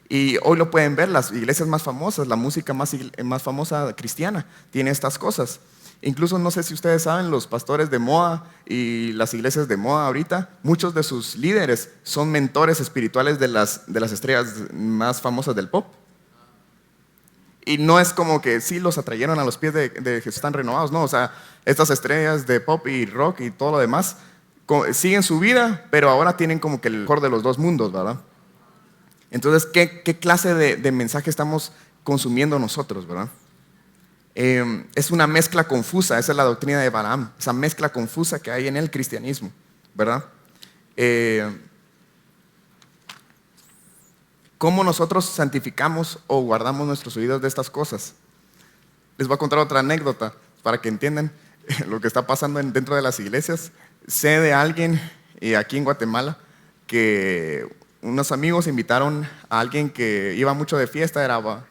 Y hoy lo pueden ver, las iglesias más famosas, la música más famosa cristiana, tiene estas cosas. Incluso no sé si ustedes saben, los pastores de moda y las iglesias de moda ahorita, muchos de sus líderes son mentores espirituales de las estrellas más famosas del pop. Y no es como que sí los atrayeron a los pies de Jesús, están renovados, no, o sea, estas estrellas de pop y rock y todo lo demás siguen su vida, pero ahora tienen como que el mejor de los dos mundos, ¿verdad? Entonces, ¿qué clase de mensaje estamos consumiendo nosotros, verdad? Es una mezcla confusa, esa es la doctrina de Balaam, esa mezcla confusa que hay en el cristianismo, ¿verdad? ¿Cómo nosotros santificamos o guardamos nuestros oídos de estas cosas? Les voy a contar otra anécdota para que entiendan lo que está pasando dentro de las iglesias. Sé de alguien aquí en Guatemala que unos amigos invitaron a alguien que iba mucho de fiesta,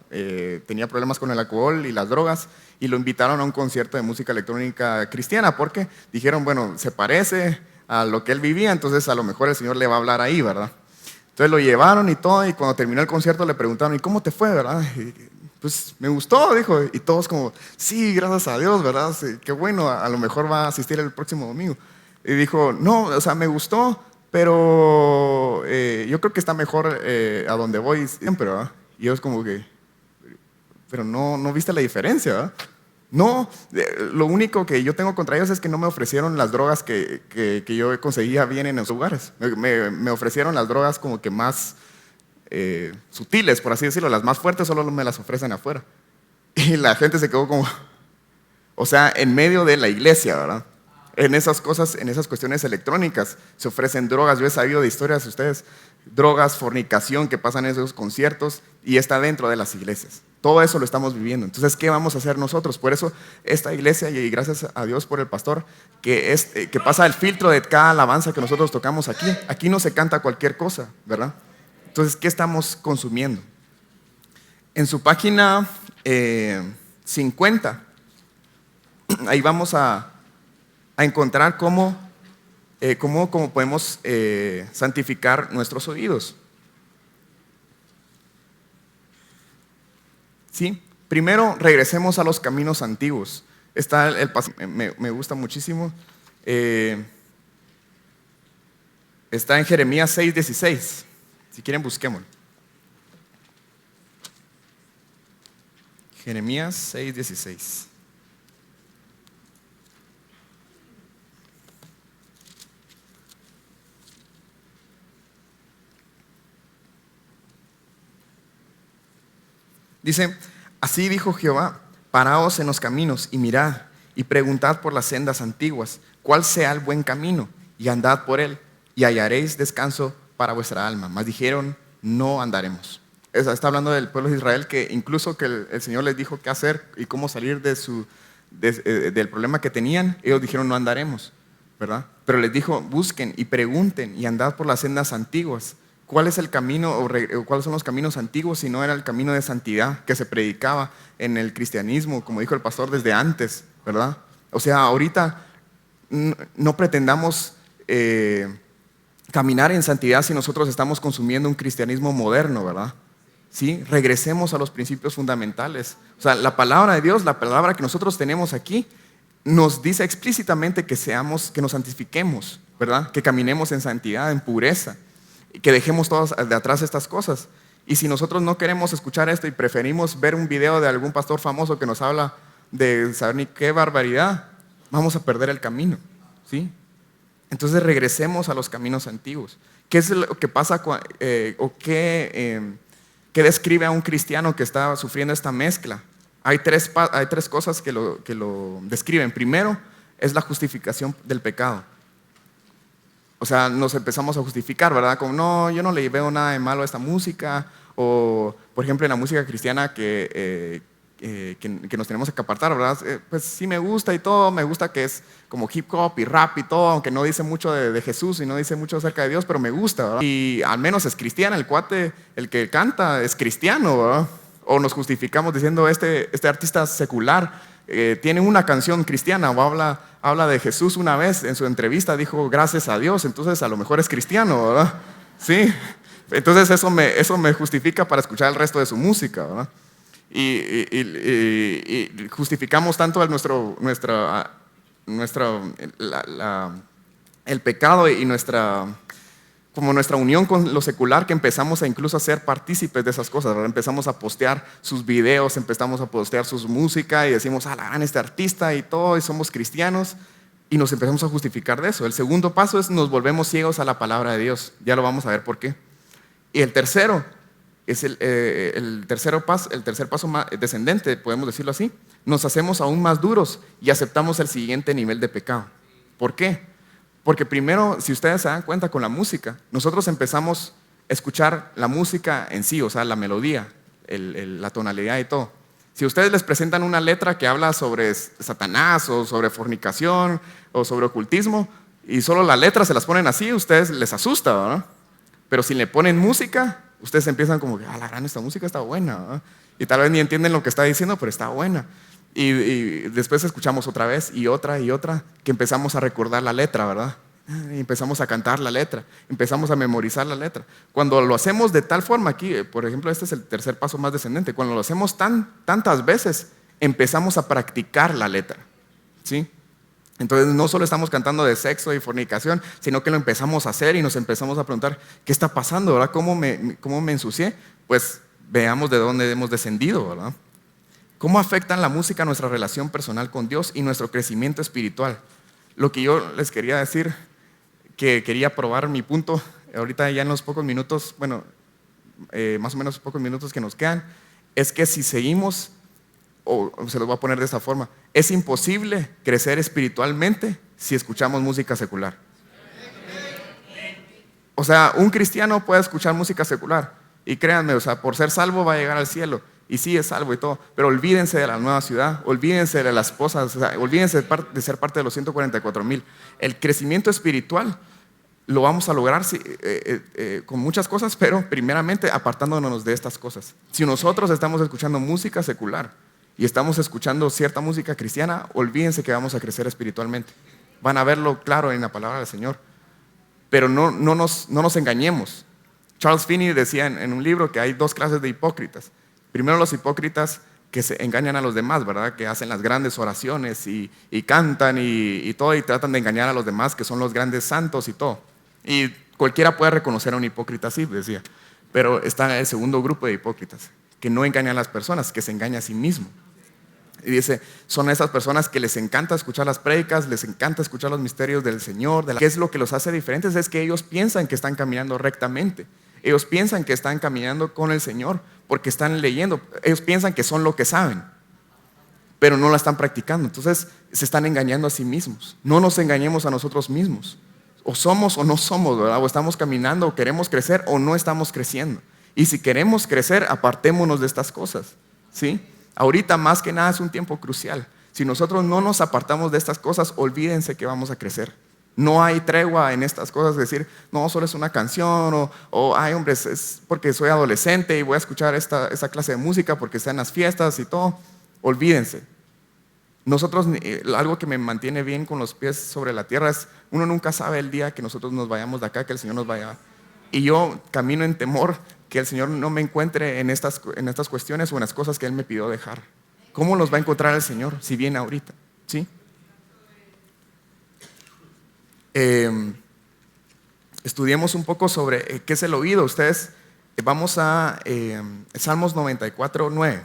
tenía problemas con el alcohol y las drogas, y lo invitaron a un concierto de música electrónica cristiana porque dijeron, bueno, se parece a lo que él vivía, entonces a lo mejor el Señor le va a hablar ahí, ¿verdad? Entonces lo llevaron y todo, y cuando terminó el concierto le preguntaron, ¿y cómo te fue, verdad? Y, pues me gustó, dijo, y todos como, sí, gracias a Dios, ¿verdad? Sí, qué bueno, a lo mejor va a asistir el próximo domingo. Y dijo, no, o sea, me gustó, pero yo creo que está mejor a donde voy siempre, ¿verdad? Y yo es como que, pero no viste la diferencia, ¿verdad? No, lo único que yo tengo contra ellos es que no me ofrecieron las drogas que yo conseguía bien en esos lugares. Me ofrecieron las drogas como que más sutiles, por así decirlo, las más fuertes solo me las ofrecen afuera. Y la gente se quedó como, o sea, en medio de la iglesia, ¿verdad? En esas cosas, en esas cuestiones electrónicas se ofrecen drogas. Yo he sabido de historias de ustedes, drogas, fornicación que pasan en esos conciertos y está dentro de las iglesias. Todo eso lo estamos viviendo. Entonces, ¿qué vamos a hacer nosotros? Por eso esta iglesia, y gracias a Dios por el pastor, que pasa el filtro de cada alabanza que nosotros tocamos aquí. Aquí no se canta cualquier cosa, ¿verdad? Entonces, ¿qué estamos consumiendo? En su página 50, ahí vamos a encontrar cómo podemos santificar nuestros oídos. ¿Sí? Primero, regresemos a los caminos antiguos. Está el pasaje, me gusta muchísimo. Está en Jeremías 6:16. Si quieren, busquémoslo. Jeremías 6:16. Dice, así dijo Jehová, paraos en los caminos y mirad y preguntad por las sendas antiguas, cuál sea el buen camino, y andad por él, y hallaréis descanso para vuestra alma. Mas dijeron, no andaremos. Está hablando del pueblo de Israel, que incluso que el Señor les dijo qué hacer y cómo salir del problema que tenían. Ellos dijeron, no andaremos, ¿verdad? Pero les dijo, busquen y pregunten y andad por las sendas antiguas. ¿Cuál es el camino o cuáles son los caminos antiguos si no era el camino de santidad que se predicaba en el cristianismo, como dijo el pastor, desde antes, ¿verdad? O sea, ahorita no pretendamos caminar en santidad si nosotros estamos consumiendo un cristianismo moderno, ¿verdad? ¿Sí? Regresemos a los principios fundamentales. O sea, la palabra de Dios, la palabra que nosotros tenemos aquí, nos dice explícitamente que nos santifiquemos, ¿verdad? Que caminemos en santidad, en pureza, y que dejemos todas de atrás estas cosas. Y si nosotros no queremos escuchar esto y preferimos ver un video de algún pastor famoso que nos habla de saber ni qué barbaridad, vamos a perder el camino, ¿sí? Entonces regresemos a los caminos antiguos. ¿Qué es lo que pasa qué describe a un cristiano que está sufriendo esta mezcla? Hay tres cosas que lo describen. Primero es la justificación del pecado. O sea, nos empezamos a justificar, ¿verdad? Como, no, yo no le veo nada de malo a esta música. O, por ejemplo, en la música cristiana que nos tenemos que apartar, ¿verdad? Pues sí me gusta y todo, me gusta que es como hip hop y rap y todo, aunque no dice mucho de Jesús y no dice mucho acerca de Dios, pero me gusta, ¿verdad? Y al menos es cristiana, el cuate, el que canta es cristiano, ¿verdad? O nos justificamos diciendo, este artista secular tiene una canción cristiana o habla de Jesús una vez en su entrevista, dijo gracias a Dios, entonces a lo mejor es cristiano, ¿verdad? Sí, entonces eso me justifica para escuchar el resto de su música, ¿verdad? Y justificamos tanto el pecado y nuestra unión con lo secular, que empezamos a incluso a ser partícipes de esas cosas, ¿verdad? Empezamos a postear sus videos, empezamos a postear sus música y decimos, la gran este artista y todo, y somos cristianos, y nos empezamos a justificar de eso. El segundo paso es nos volvemos ciegos a la palabra de Dios. Ya lo vamos a ver por qué. Y el tercero es el tercer paso más descendente, podemos decirlo así. Nos hacemos aún más duros y aceptamos el siguiente nivel de pecado. ¿Por qué? Porque primero, si ustedes se dan cuenta con la música, nosotros empezamos a escuchar la música en sí, o sea, la melodía, la tonalidad y todo. Si ustedes les presentan una letra que habla sobre Satanás o sobre fornicación o sobre ocultismo y solo la letra se las ponen así, ustedes les asusta, ¿verdad? Pero si le ponen música, ustedes empiezan como que, la gran, esta música está buena, ¿verdad? Y tal vez ni entienden lo que está diciendo, pero está buena. Y después escuchamos otra vez y otra, que empezamos a recordar la letra, ¿verdad? Y empezamos a cantar la letra, empezamos a memorizar la letra. Cuando lo hacemos de tal forma, aquí, por ejemplo, este es el tercer paso más descendente, cuando lo hacemos tantas veces, empezamos a practicar la letra, ¿sí? Entonces no solo estamos cantando de sexo y fornicación, sino que lo empezamos a hacer y nos empezamos a preguntar, ¿qué está pasando, verdad? ¿Cómo me ensucié? Pues veamos de dónde hemos descendido, ¿verdad? ¿Cómo afectan la música a nuestra relación personal con Dios y nuestro crecimiento espiritual? Lo que yo les quería decir, que quería probar mi punto, ahorita ya en los pocos minutos, bueno, más o menos pocos minutos que nos quedan, es que si seguimos, o se los voy a poner de esta forma, es imposible crecer espiritualmente si escuchamos música secular. O sea, un cristiano puede escuchar música secular y créanme, o sea, por ser salvo va a llegar al cielo. Y sí, es salvo y todo, pero olvídense de la nueva ciudad, olvídense de las esposas, o sea, olvídense de ser parte de los 144,000. El crecimiento espiritual lo vamos a lograr con muchas cosas, pero primeramente apartándonos de estas cosas. Si nosotros estamos escuchando música secular y estamos escuchando cierta música cristiana, olvídense que vamos a crecer espiritualmente. Van a verlo claro en la palabra del Señor. Pero no nos engañemos. Charles Finney decía en un libro que hay dos clases de hipócritas. Primero los hipócritas que se engañan a los demás, ¿verdad? Que hacen las grandes oraciones y cantan y todo y tratan de engañar a los demás, que son los grandes santos y todo. Y cualquiera puede reconocer a un hipócrita así, decía. Pero está el segundo grupo de hipócritas, que no engañan a las personas, que se engaña a sí mismo. Y dice, son esas personas que les encanta escuchar las prédicas, les encanta escuchar los misterios del Señor. ¿Qué es lo que los hace diferentes? Es que ellos piensan que están caminando rectamente. Ellos piensan que están caminando con el Señor porque están leyendo. Ellos piensan que son lo que saben, pero no la están practicando. Entonces se están engañando a sí mismos. No nos engañemos a nosotros mismos. O somos o no somos, ¿verdad? O estamos caminando, o queremos crecer o no estamos creciendo. Y si queremos crecer, apartémonos de estas cosas, ¿sí? Ahorita más que nada es un tiempo crucial. Si nosotros no nos apartamos de estas cosas, olvídense que vamos a crecer. No hay tregua en estas cosas de decir, no, solo es una canción, ay, hombre, es porque soy adolescente y voy a escuchar esta clase de música porque está en las fiestas y todo. Olvídense. Nosotros, algo que me mantiene bien con los pies sobre la tierra es, uno nunca sabe el día que nosotros nos vayamos de acá, que el Señor nos vaya. Y yo camino en temor que el Señor no me encuentre en estas cuestiones o en las cosas que Él me pidió dejar. ¿Cómo los va a encontrar el Señor si viene ahorita? ¿Sí? Estudiemos un poco sobre qué es el oído. Ustedes, vamos a Salmos 94:9.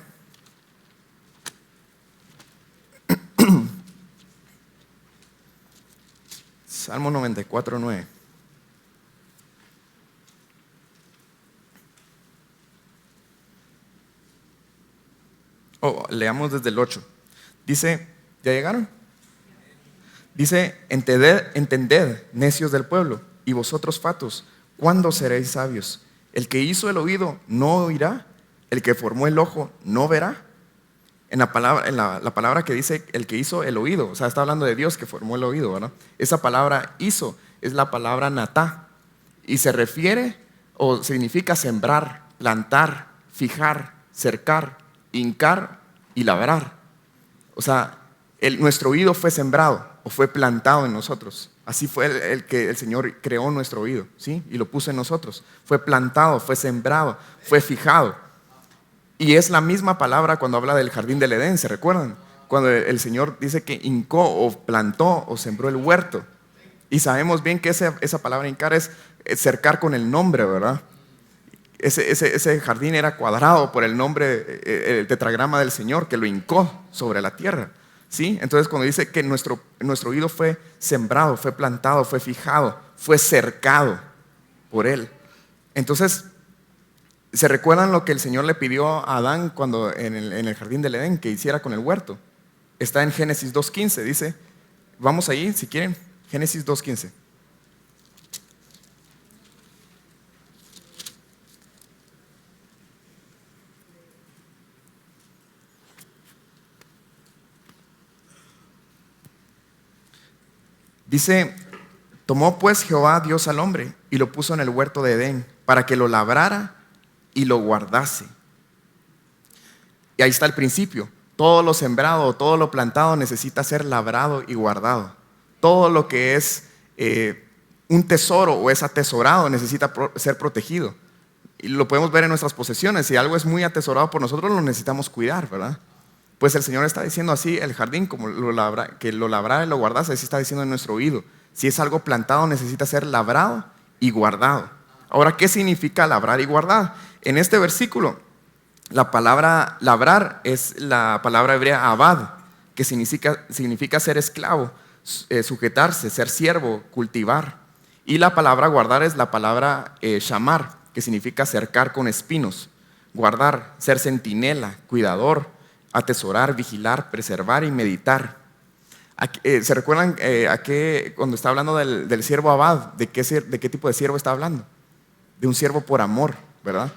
Salmo 94:9. Leamos desde el 8. Dice, ¿ya llegaron? Dice, entended, necios del pueblo, y vosotros fatuos, ¿cuándo seréis sabios? El que hizo el oído no oirá, el que formó el ojo no verá. En la palabra que dice el que hizo el oído, o sea, está hablando de Dios que formó el oído, ¿verdad? Esa palabra hizo es la palabra natá y se refiere o significa sembrar, plantar, fijar, cercar, hincar y labrar. O sea, nuestro oído fue sembrado o fue plantado en nosotros. Así fue el que el Señor creó nuestro oído, ¿sí? Y lo puso en nosotros. Fue plantado, fue sembrado, fue fijado. Y es la misma palabra cuando habla del jardín del Edén, ¿se recuerdan? Cuando el Señor dice que hincó o plantó o sembró el huerto. Y sabemos bien que esa palabra hincar es cercar con el nombre, ¿verdad? Ese jardín era cuadrado por el nombre, el tetragrama del Señor que lo hincó sobre la tierra, ¿sí? Entonces cuando dice que nuestro oído fue sembrado, fue plantado, fue fijado, fue cercado por Él. Entonces, ¿se recuerdan lo que el Señor le pidió a Adán cuando en el jardín del Edén que hiciera con el huerto? Está en Génesis 2:15, dice, vamos ahí si quieren, Génesis 2:15. Dice, tomó pues Jehová Dios al hombre y lo puso en el huerto de Edén para que lo labrara y lo guardase. Y ahí está el principio. Todo lo sembrado, todo lo plantado necesita ser labrado y guardado. Todo lo que es un tesoro o es atesorado necesita ser protegido. Y lo podemos ver en nuestras posesiones. Si algo es muy atesorado por nosotros, lo necesitamos cuidar, ¿verdad? Pues el Señor está diciendo así, el jardín, como que lo labrara y lo guardase, así está diciendo en nuestro oído. Si es algo plantado, necesita ser labrado y guardado. Ahora, ¿qué significa labrar y guardar? En este versículo, la palabra labrar es la palabra hebrea abad, que significa ser esclavo, sujetarse, ser siervo, cultivar. Y la palabra guardar es la palabra shamar, que significa cercar con espinos. Guardar, ser centinela, cuidador, atesorar, vigilar, preservar y meditar. ¿Se recuerdan cuando está hablando del siervo abad, de qué tipo de siervo está hablando? De un siervo por amor, ¿verdad?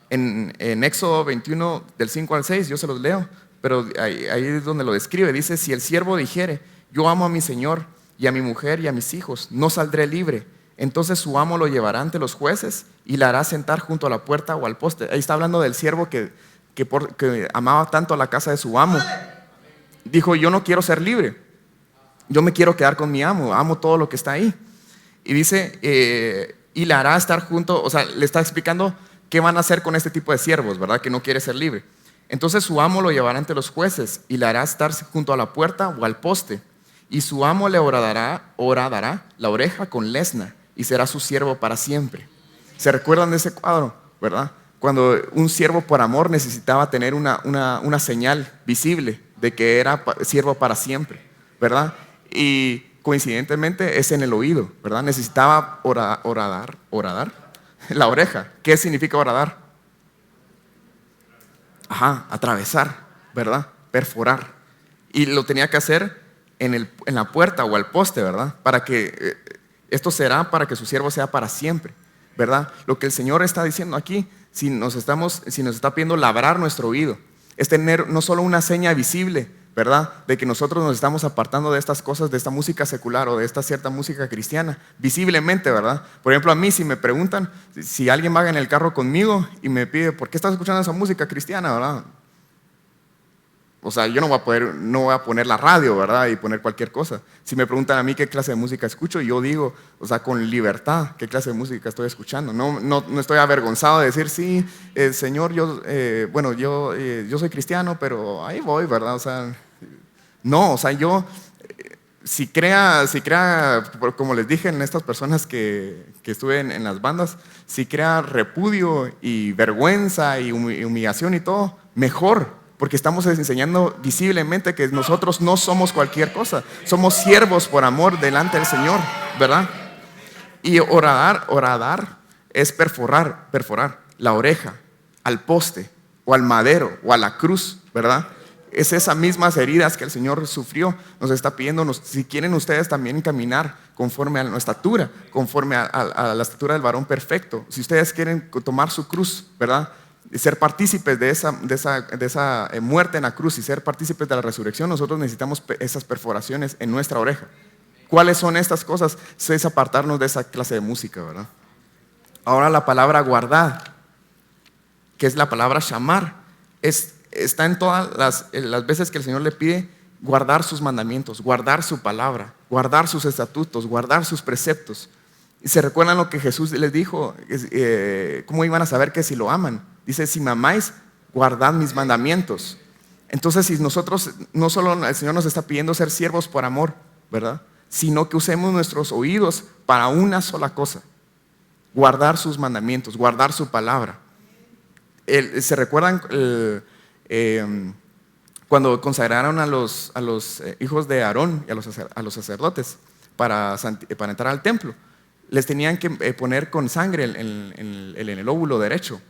En Éxodo 21, del 5 al 6, yo se los leo, pero ahí es donde lo describe. Dice: si el siervo dijere, yo amo a mi señor y a mi mujer y a mis hijos, no saldré libre, entonces su amo lo llevará ante los jueces y le hará sentar junto a la puerta o al poste. Ahí está hablando del siervo que amaba tanto a la casa de su amo. Dijo: yo no quiero ser libre, yo me quiero quedar con mi amo, amo todo lo que está ahí. Y dice, y le hará estar junto, o sea, le está explicando qué van a hacer con este tipo de siervos, ¿verdad? Que no quiere ser libre. Entonces su amo lo llevará ante los jueces y le hará estar junto a la puerta o al poste. Y su amo le horadará la oreja con lesna y será su siervo para siempre. ¿Se recuerdan de ese cuadro, verdad? Cuando un siervo por amor necesitaba tener una señal visible de que era siervo para siempre, ¿verdad? Y coincidentemente es en el oído, ¿verdad? Necesitaba horadar la oreja. ¿Qué significa horadar? Atravesar, ¿verdad? Perforar. Y lo tenía que hacer en la puerta o al poste, ¿verdad? Para que esto será para que su siervo sea para siempre, ¿verdad? Lo que el Señor está diciendo aquí, si nos está pidiendo labrar nuestro oído, es tener no solo una seña visible, ¿verdad? De que nosotros nos estamos apartando de estas cosas, de esta música secular o de esta cierta música cristiana, visiblemente, ¿verdad? Por ejemplo, a mí, si me preguntan, si alguien va en el carro conmigo y me pide, ¿por qué estás escuchando esa música cristiana, verdad? O sea, yo no voy a poner la radio, ¿verdad? Y poner cualquier cosa. Si me preguntan a mí qué clase de música escucho, yo digo, o sea, con libertad, qué clase de música estoy escuchando. No estoy avergonzado de decir, sí, Señor, yo soy cristiano, pero ahí voy, ¿verdad? O sea, no, o sea, yo, si crea, como les dije en estas personas que estuve en las bandas, si crea repudio y vergüenza y humillación y todo, mejor. Porque estamos enseñando visiblemente que nosotros no somos cualquier cosa. Somos siervos por amor delante del Señor, ¿verdad? Y horadar es perforar la oreja al poste o al madero o a la cruz, ¿verdad? Es esas mismas heridas que el Señor sufrió. Nos está pidiendo, si quieren ustedes también caminar conforme a nuestra estatura, conforme a la estatura del varón perfecto. Si ustedes quieren tomar su cruz, ¿verdad? Ser partícipes de esa muerte en la cruz y ser partícipes de la resurrección, nosotros necesitamos esas perforaciones en nuestra oreja. ¿Cuáles son estas cosas? Es apartarnos de esa clase de música, ¿verdad? Ahora la palabra guardar, que es la palabra shamar, está en todas las veces que el Señor le pide guardar sus mandamientos, guardar su palabra, guardar sus estatutos, guardar sus preceptos. ¿Y se recuerdan lo que Jesús les dijo? ¿Cómo iban a saber que si lo aman? Dice, si me amáis, guardad mis mandamientos. Entonces, si nosotros, no solo el Señor nos está pidiendo ser siervos por amor, ¿verdad? Sino que usemos nuestros oídos para una sola cosa: guardar sus mandamientos, guardar su palabra. ¿Se recuerdan cuando consagraron a los hijos de Aarón y a los sacerdotes para entrar al templo? Les tenían que poner con sangre en el óvulo derecho.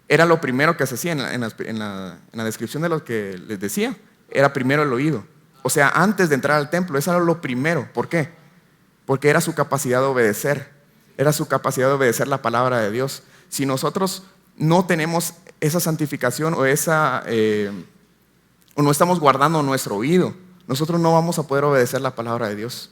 Era lo primero que se hacía en la descripción de lo que les decía. Era primero el oído. O sea, antes de entrar al templo, eso era lo primero. ¿Por qué? Porque era su capacidad de obedecer. Era su capacidad de obedecer la palabra de Dios. Si nosotros no tenemos esa santificación o no estamos guardando nuestro oído, nosotros no vamos a poder obedecer la palabra de Dios.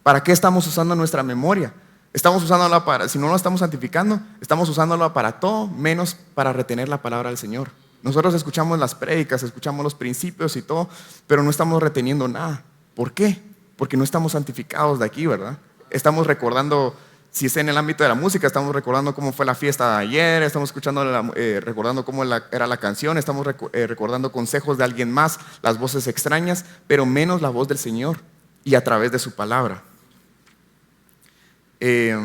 ¿Para qué estamos usando nuestra memoria? Estamos usándola si no lo estamos santificando, estamos usándola para todo menos para retener la palabra del Señor. Nosotros escuchamos las prédicas, escuchamos los principios y todo, pero no estamos reteniendo nada. ¿Por qué? Porque no estamos santificados de aquí, ¿verdad? Estamos recordando, si es en el ámbito de la música, estamos recordando cómo fue la fiesta de ayer, estamos recordando cómo era la canción, estamos recordando consejos de alguien más, las voces extrañas, pero menos la voz del Señor y a través de su palabra. Se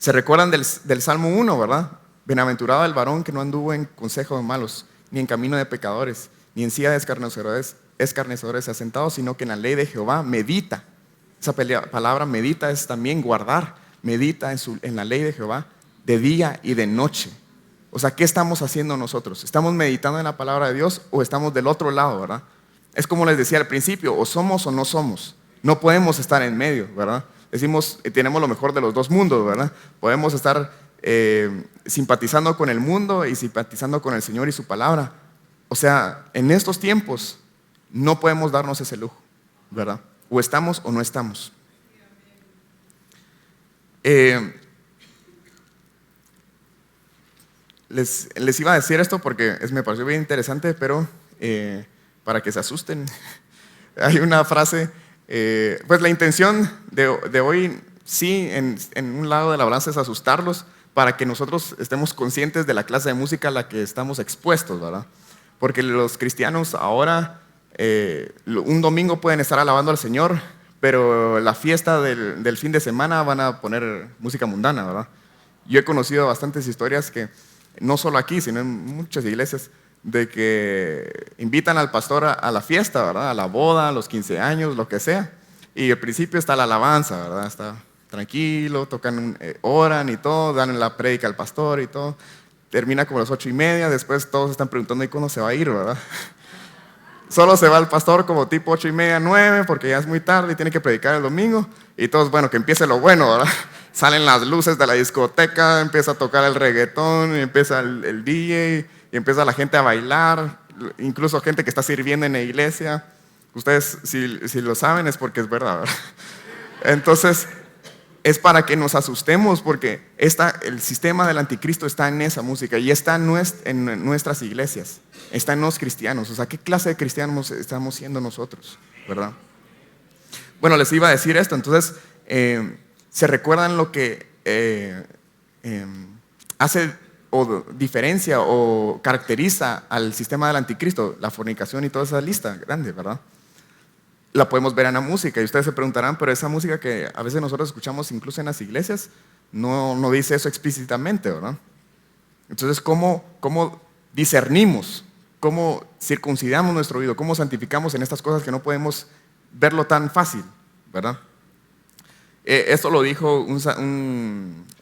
recuerdan del Salmo 1, ¿verdad? Bienaventurado el varón que no anduvo en consejo de malos, ni en camino de pecadores, ni en silla de escarnecedores asentados, sino que en la ley de Jehová medita. Esa palabra medita es también guardar, medita en la ley de Jehová de día y de noche. O sea, ¿qué estamos haciendo nosotros? ¿Estamos meditando en la palabra de Dios o estamos del otro lado, verdad? Es como les decía al principio, o somos o no somos. No podemos estar en medio, ¿verdad? Decimos, tenemos lo mejor de los dos mundos, ¿verdad? Podemos estar simpatizando con el mundo y simpatizando con el Señor y su palabra. O sea, en estos tiempos no podemos darnos ese lujo, ¿verdad? O estamos o no estamos. Les iba a decir esto porque me pareció bien interesante, pero para que se asusten, hay una frase, pues la intención de hoy, sí, en un lado de la balanza es asustarlos, para que nosotros estemos conscientes de la clase de música a la que estamos expuestos, ¿verdad? Porque los cristianos ahora, un domingo pueden estar alabando al Señor, pero la fiesta del fin de semana van a poner música mundana, ¿verdad? Yo he conocido bastantes historias que, no solo aquí, sino en muchas iglesias, de que invitan al pastor a la fiesta, ¿verdad? A la boda, a los 15 años, lo que sea. Y al principio está la alabanza, ¿verdad? Está tranquilo, tocan, oran y todo, dan la prédica al pastor y todo. Termina como a las 8:30, después todos están preguntando ¿y cuándo se va a ir, verdad? Solo se va el pastor como tipo 8:30, 9, porque ya es muy tarde y tiene que predicar el domingo. Y todos, bueno, que empiece lo bueno, ¿verdad? Salen las luces de la discoteca, empieza a tocar el reggaetón, empieza el DJ, y empieza la gente a bailar, incluso gente que está sirviendo en la iglesia. Ustedes, si lo saben, es porque es verdad, ¿verdad? Entonces, es para que nos asustemos, porque el sistema del anticristo está en esa música y está en nuestras iglesias, está en los cristianos. O sea, ¿qué clase de cristianos estamos siendo nosotros, verdad? Bueno, les iba a decir esto. Entonces, ¿se recuerdan lo que hace o diferencia o caracteriza al sistema del anticristo? La fornicación y toda esa lista grande, ¿verdad? La podemos ver en la música y ustedes se preguntarán, pero esa música que a veces nosotros escuchamos incluso en las iglesias no dice eso explícitamente, ¿verdad? Entonces, ¿cómo discernimos? ¿Cómo circuncidamos nuestro oído? ¿Cómo santificamos en estas cosas que no podemos verlo tan fácil, ¿verdad? Esto lo dijo un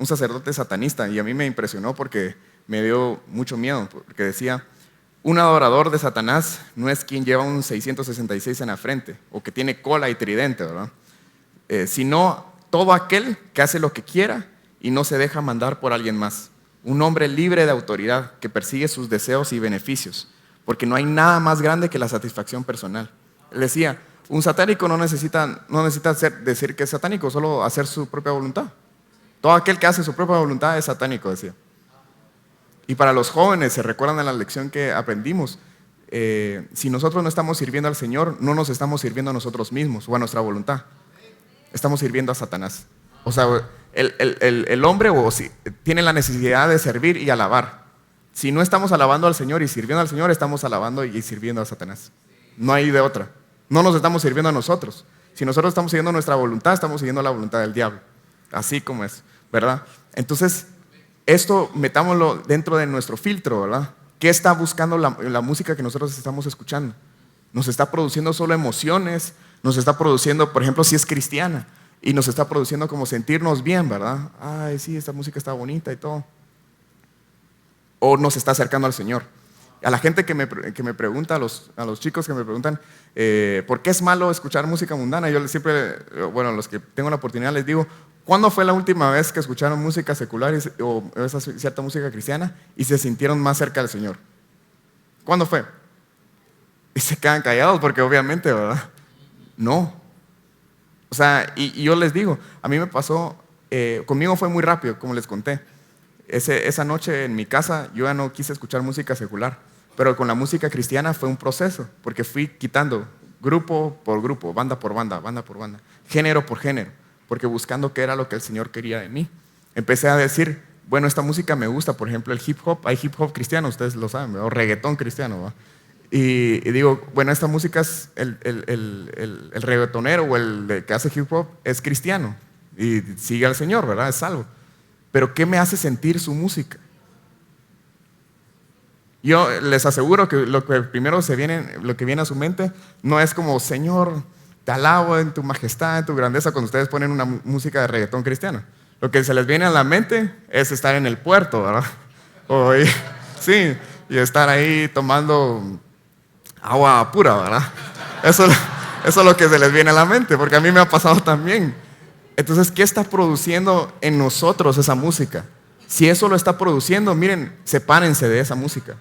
sacerdote satanista y a mí me impresionó porque me dio mucho miedo, porque decía: un adorador de Satanás no es quien lleva un 666 en la frente o que tiene cola y tridente, ¿verdad? Sino todo aquel que hace lo que quiera y no se deja mandar por alguien más. Un hombre libre de autoridad que persigue sus deseos y beneficios, porque no hay nada más grande que la satisfacción personal. Él decía, un satánico no necesita decir que es satánico, solo hacer su propia voluntad. Todo aquel que hace su propia voluntad es satánico, decía. Y para los jóvenes, ¿se recuerdan de la lección que aprendimos? Si nosotros no estamos sirviendo al Señor, no nos estamos sirviendo a nosotros mismos o a nuestra voluntad. Estamos sirviendo a Satanás. O sea, el hombre tiene la necesidad de servir y alabar. Si no estamos alabando al Señor y sirviendo al Señor, estamos alabando y sirviendo a Satanás. No hay de otra. No nos estamos sirviendo a nosotros. Si nosotros estamos siguiendo nuestra voluntad, estamos siguiendo la voluntad del diablo. Así como es, ¿verdad? Entonces, esto metámoslo dentro de nuestro filtro, ¿verdad? ¿Qué está buscando la música que nosotros estamos escuchando? ¿Nos está produciendo solo emociones? ¿Nos está produciendo, por ejemplo, si es cristiana, y nos está produciendo como sentirnos bien, ¿verdad? Ay, sí, esta música está bonita y todo. ¿O nos está acercando al Señor? A la gente que me pregunta, a los chicos que me preguntan, ¿por qué es malo escuchar música mundana? Yo siempre, bueno, a los que tengo la oportunidad les digo, ¿cuándo fue la última vez que escucharon música secular o esa cierta música cristiana y se sintieron más cerca del Señor? ¿Cuándo fue? Y se quedan callados porque obviamente, ¿verdad? No. O sea, y yo les digo, a mí me pasó, conmigo fue muy rápido, como les conté. Esa noche en mi casa yo ya no quise escuchar música secular, pero con la música cristiana fue un proceso, porque fui quitando grupo por grupo, banda por banda, banda por banda, género por género, porque buscando qué era lo que el Señor quería de mí. Empecé a decir, bueno, esta música me gusta, por ejemplo, el hip hop, hay hip hop cristiano, ustedes lo saben, o reggaetón cristiano, ¿va? Y digo, bueno, esta música es el reggaetonero o que hace hip hop es cristiano y sigue al Señor, ¿verdad? Es salvo. Pero ¿qué me hace sentir su música? Yo les aseguro que lo que primero lo que viene a su mente no es como, Señor, te alabo en tu majestad, en tu grandeza, cuando ustedes ponen una música de reggaetón cristiano. Lo que se les viene a la mente es estar en el puerto, ¿verdad? Sí, y estar ahí tomando agua pura, ¿verdad? Eso, eso es lo que se les viene a la mente, porque a mí me ha pasado también. Entonces, ¿qué está produciendo en nosotros esa música? Si eso lo está produciendo, miren, sepárense de esa música.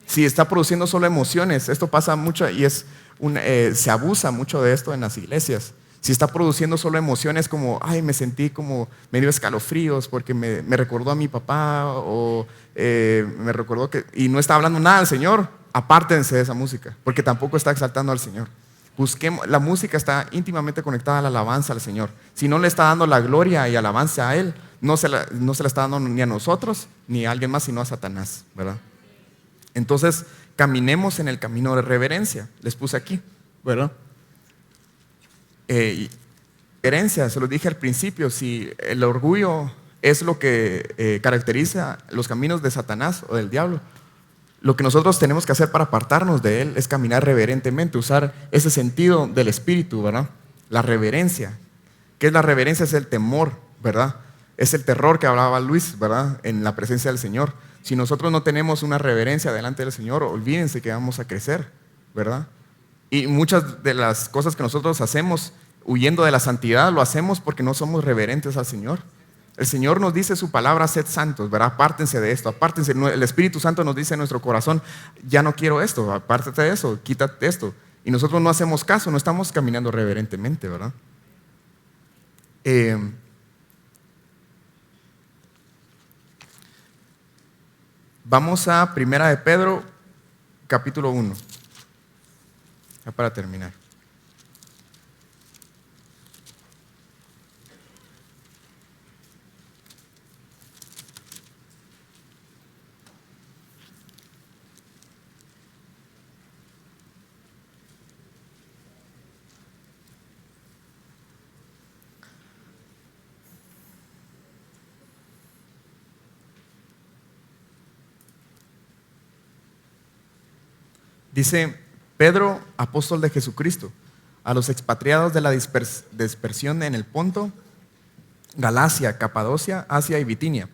Si está produciendo solo emociones, esto pasa mucho y se abusa mucho de esto en las iglesias. Si está produciendo solo emociones como, ay, me sentí como medio escalofríos porque me recordó a mi papá o me recordó y no está hablando nada al Señor, apártense de esa música, porque tampoco está exaltando al Señor. La música está íntimamente conectada a la alabanza al Señor. Si no le está dando la gloria y alabanza a Él, no se la está dando ni a nosotros ni a alguien más, sino a Satanás, ¿verdad? Entonces, caminemos en el camino de reverencia. Les puse aquí, ¿verdad? Reverencia, se lo dije al principio, si el orgullo es lo que caracteriza los caminos de Satanás o del diablo, lo que nosotros tenemos que hacer para apartarnos de él es caminar reverentemente, usar ese sentido del espíritu, ¿verdad? La reverencia. ¿Qué es la reverencia? Es el temor, ¿verdad? Es el terror que hablaba Luis, ¿verdad? En la presencia del Señor. Si nosotros no tenemos una reverencia delante del Señor, olvídense que vamos a crecer, ¿verdad? Y muchas de las cosas que nosotros hacemos huyendo de la santidad, lo hacemos porque no somos reverentes al Señor. El Señor nos dice su palabra, sed santos, ¿verdad? Apártense de esto, apártense. El Espíritu Santo nos dice en nuestro corazón, ya no quiero esto, apártate de eso, quítate esto. Y nosotros no hacemos caso, no estamos caminando reverentemente, ¿verdad? Vamos a Primera de Pedro, capítulo 1, ya para terminar. Dice Pedro, apóstol de Jesucristo, a los expatriados de la dispersión en el Ponto, Galacia, Capadocia, Asia y Bitinia,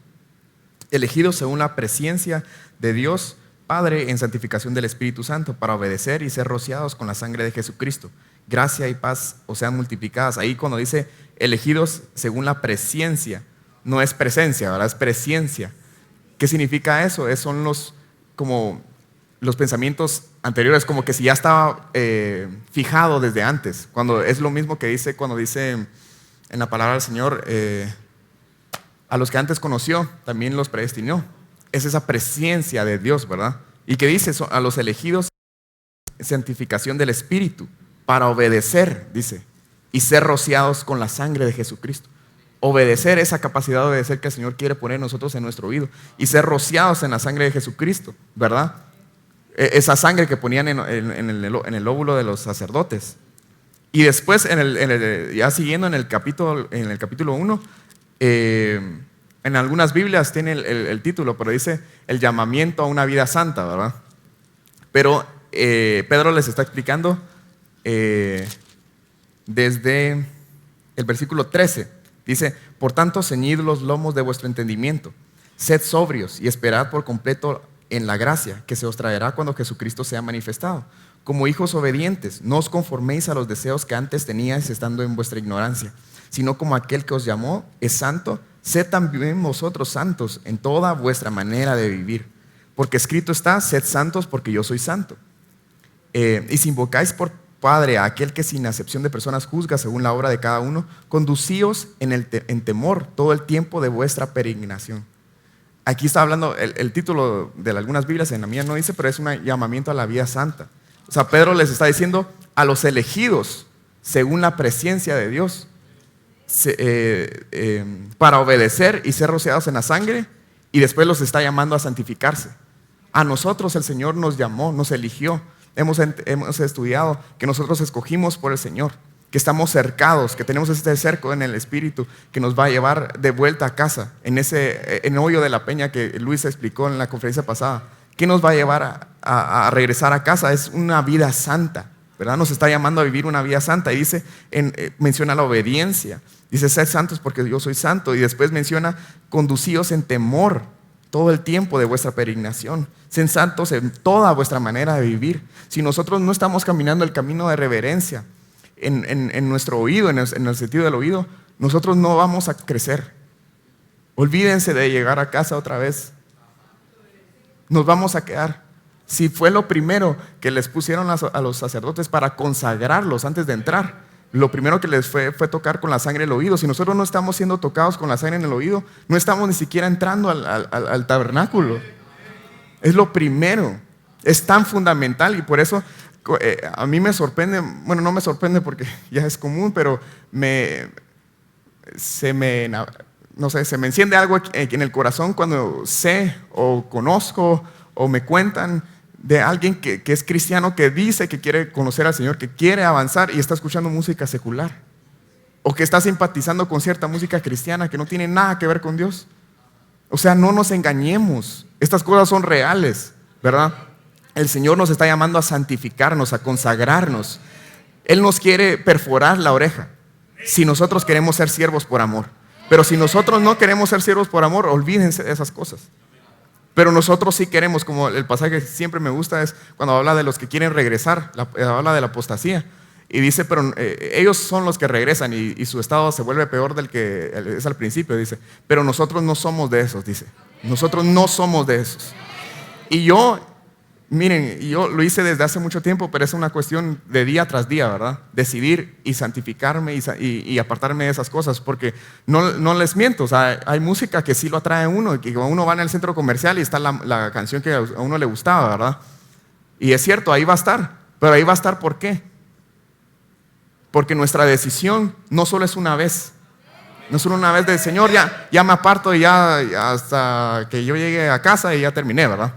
elegidos según la presciencia de Dios Padre en santificación del Espíritu Santo, para obedecer y ser rociados con la sangre de Jesucristo. Gracia y paz os sean multiplicadas. Ahí cuando dice elegidos según la presciencia, no es presencia, ¿verdad? Es presciencia. ¿Qué significa eso? Son como los pensamientos anteriores, como que si ya estaba fijado desde antes. Cuando es lo mismo que dice cuando dice en la palabra del Señor, a los que antes conoció, también los predestinó. Es esa presencia de Dios, ¿verdad? Y que dice a los elegidos, santificación del Espíritu, para obedecer, dice, y ser rociados con la sangre de Jesucristo. Obedecer, esa capacidad de obedecer que el Señor quiere poner nosotros en nuestro oído, y ser rociados en la sangre de Jesucristo, ¿verdad? Esa sangre que ponían en el lóbulo de los sacerdotes. Y después, ya siguiendo en el capítulo 1, en algunas Biblias tiene el título, pero dice el llamamiento a una vida santa, ¿verdad? Pero Pedro les está explicando desde el versículo 13. Dice, por tanto, ceñid los lomos de vuestro entendimiento, sed sobrios y esperad por completo en la gracia que se os traerá cuando Jesucristo sea manifestado. Como hijos obedientes, no os conforméis a los deseos que antes teníais estando en vuestra ignorancia, sino como aquel que os llamó es santo, sed también vosotros santos en toda vuestra manera de vivir. Porque escrito está, sed santos porque yo soy santo. Y si invocáis Padre, a aquel que sin acepción de personas juzga según la obra de cada uno, conducíos en temor todo el tiempo de vuestra peregrinación. Aquí está hablando, el título de algunas Biblias, en la mía no dice, pero es un llamamiento a la vida santa. O sea, Pedro les está diciendo a los elegidos, según la presencia de Dios, para obedecer y ser rociados en la sangre, y después los está llamando a santificarse. A nosotros el Señor nos llamó, nos eligió. Hemos estudiado que nosotros escogimos por el Señor, que estamos cercados, que tenemos este cerco en el Espíritu que nos va a llevar de vuelta a casa, en el hoyo de la peña que Luis explicó en la conferencia pasada. ¿Qué nos va a llevar a regresar a casa? Es una vida santa, ¿verdad? Nos está llamando a vivir una vida santa. Y dice, menciona la obediencia. Dice, sed santos porque yo soy santo. Y después menciona, conducíos en temor todo el tiempo de vuestra peregrinación. Sed santos en toda vuestra manera de vivir. Si nosotros no estamos caminando el camino de reverencia en nuestro oído, en el sentido del oído, nosotros no vamos a crecer. Olvídense de llegar a casa otra vez. Nos vamos a quedar. Si fue lo primero que les pusieron a los sacerdotes para consagrarlos antes de entrar, lo primero que les fue tocar con la sangre el oído. Si nosotros no estamos siendo tocados con la sangre en el oído, no estamos ni siquiera entrando al tabernáculo. Es lo primero. Es tan fundamental, y por eso a mí me sorprende, bueno, no me sorprende porque ya es común, pero se me enciende algo en el corazón cuando sé o conozco o me cuentan de alguien que es cristiano, que dice que quiere conocer al Señor, que quiere avanzar y está escuchando música secular, o que está simpatizando con cierta música cristiana que no tiene nada que ver con Dios. O sea, no nos engañemos, estas cosas son reales, ¿verdad? El Señor nos está llamando a santificarnos, a consagrarnos. Él nos quiere perforar la oreja si nosotros queremos ser siervos por amor. Pero si nosotros no queremos ser siervos por amor, olvídense de esas cosas. Pero nosotros sí queremos, como el pasaje que siempre me gusta es cuando habla de los que quieren regresar, habla de la apostasía. Y dice, pero ellos son los que regresan y su estado se vuelve peor del que es al principio, dice. Pero nosotros no somos de esos, dice. Nosotros no somos de esos. Y miren, yo lo hice desde hace mucho tiempo, pero es una cuestión de día tras día, ¿verdad? Decidir y santificarme y apartarme de esas cosas, porque no les miento, o sea, hay música que sí lo atrae a uno, y que uno va en el centro comercial y está la canción que a uno le gustaba, ¿verdad? Y es cierto, ahí va a estar, pero ahí va a estar, ¿por qué? Porque nuestra decisión no solo es una vez. No solo una vez de Señor, ya me aparto y ya hasta que yo llegue a casa y ya terminé, ¿verdad?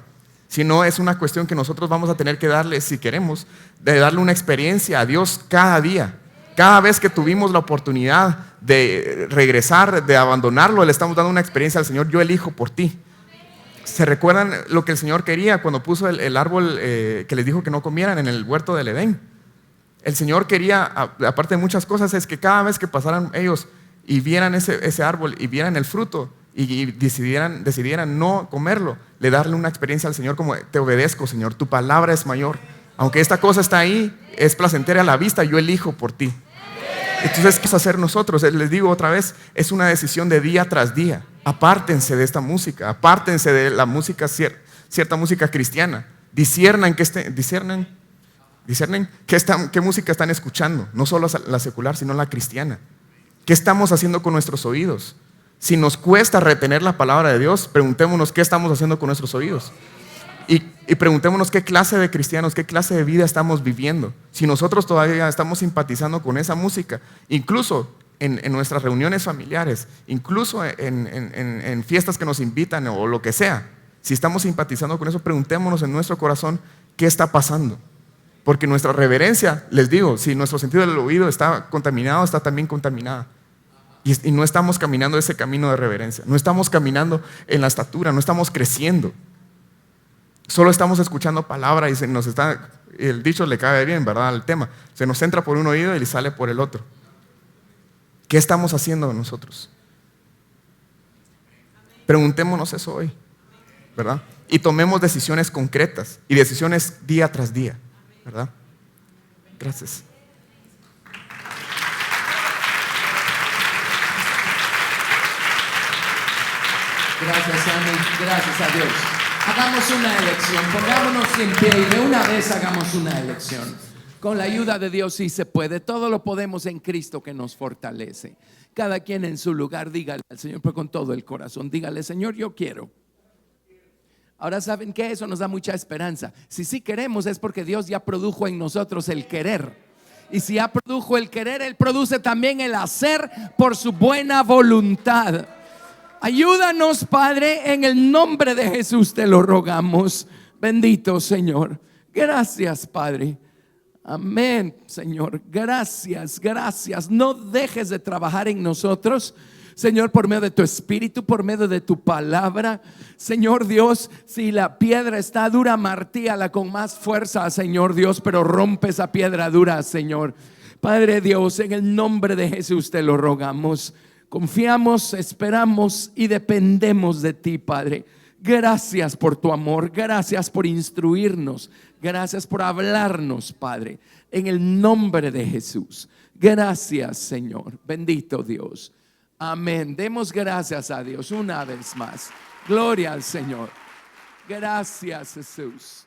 Sino es una cuestión que nosotros vamos a tener que darle, si queremos, de darle una experiencia a Dios cada día. Cada vez que tuvimos la oportunidad de regresar, de abandonarlo, le estamos dando una experiencia al Señor. Yo elijo por ti. ¿Se recuerdan lo que el Señor quería cuando puso el árbol que les dijo que no comieran en el huerto del Edén? El Señor quería, aparte de muchas cosas, es que cada vez que pasaran ellos y vieran ese árbol y vieran el fruto y decidieran no comerlo, le darle una experiencia al Señor como: te obedezco, Señor, tu palabra es mayor. Aunque esta cosa está ahí, es placentera a la vista, yo elijo por ti. Entonces, ¿qué es hacer nosotros? Les digo otra vez, es una decisión de día tras día. Apártense de esta música, apártense de la música, cierta música cristiana. Disciernan qué música están escuchando, no solo la secular, sino la cristiana. ¿Qué estamos haciendo con nuestros oídos? Si nos cuesta retener la palabra de Dios, preguntémonos qué estamos haciendo con nuestros oídos. Y preguntémonos qué clase de cristianos, qué clase de vida estamos viviendo. Si nosotros todavía estamos simpatizando con esa música, incluso en nuestras reuniones familiares, incluso en fiestas que nos invitan o lo que sea, si estamos simpatizando con eso, preguntémonos en nuestro corazón qué está pasando. Porque nuestra reverencia, les digo, si nuestro sentido del oído está contaminado, está también contaminada. Y no estamos caminando ese camino de reverencia, no estamos caminando en la estatura, no estamos creciendo. Solo estamos escuchando palabra y el dicho le cae bien, ¿verdad? Al tema. Se nos entra por un oído y le sale por el otro. ¿Qué estamos haciendo nosotros? Preguntémonos eso hoy, ¿verdad? Y tomemos decisiones concretas y decisiones día tras día, ¿verdad? Gracias. Gracias, Sammy. Gracias a Dios. Hagamos una elección. Pongámonos en pie y de una vez hagamos una elección. Con la ayuda de Dios sí se puede. Todo lo podemos en Cristo que nos fortalece. Cada quien en su lugar, dígale al Señor, pero con todo el corazón, dígale: Señor, yo quiero. Ahora, ¿saben qué? Eso nos da mucha esperanza. Si sí queremos, es porque Dios ya produjo en nosotros el querer. Y si ya produjo el querer, Él produce también el hacer por su buena voluntad. Ayúdanos, Padre, en el nombre de Jesús te lo rogamos. Bendito Señor. Gracias, Padre. Amén, Señor. Gracias, gracias. No dejes de trabajar en nosotros, Señor, por medio de tu Espíritu, por medio de tu palabra. Señor Dios, si la piedra está dura, martíala con más fuerza, Señor Dios, pero rompe esa piedra dura, Señor. Padre Dios, en el nombre de Jesús te lo rogamos. Confiamos, esperamos y dependemos de ti, Padre. Gracias por tu amor, gracias por instruirnos, gracias por hablarnos, Padre, en el nombre de Jesús. Gracias, Señor. Bendito Dios. Amén. Demos gracias a Dios una vez más. Gloria al Señor. Gracias, Jesús.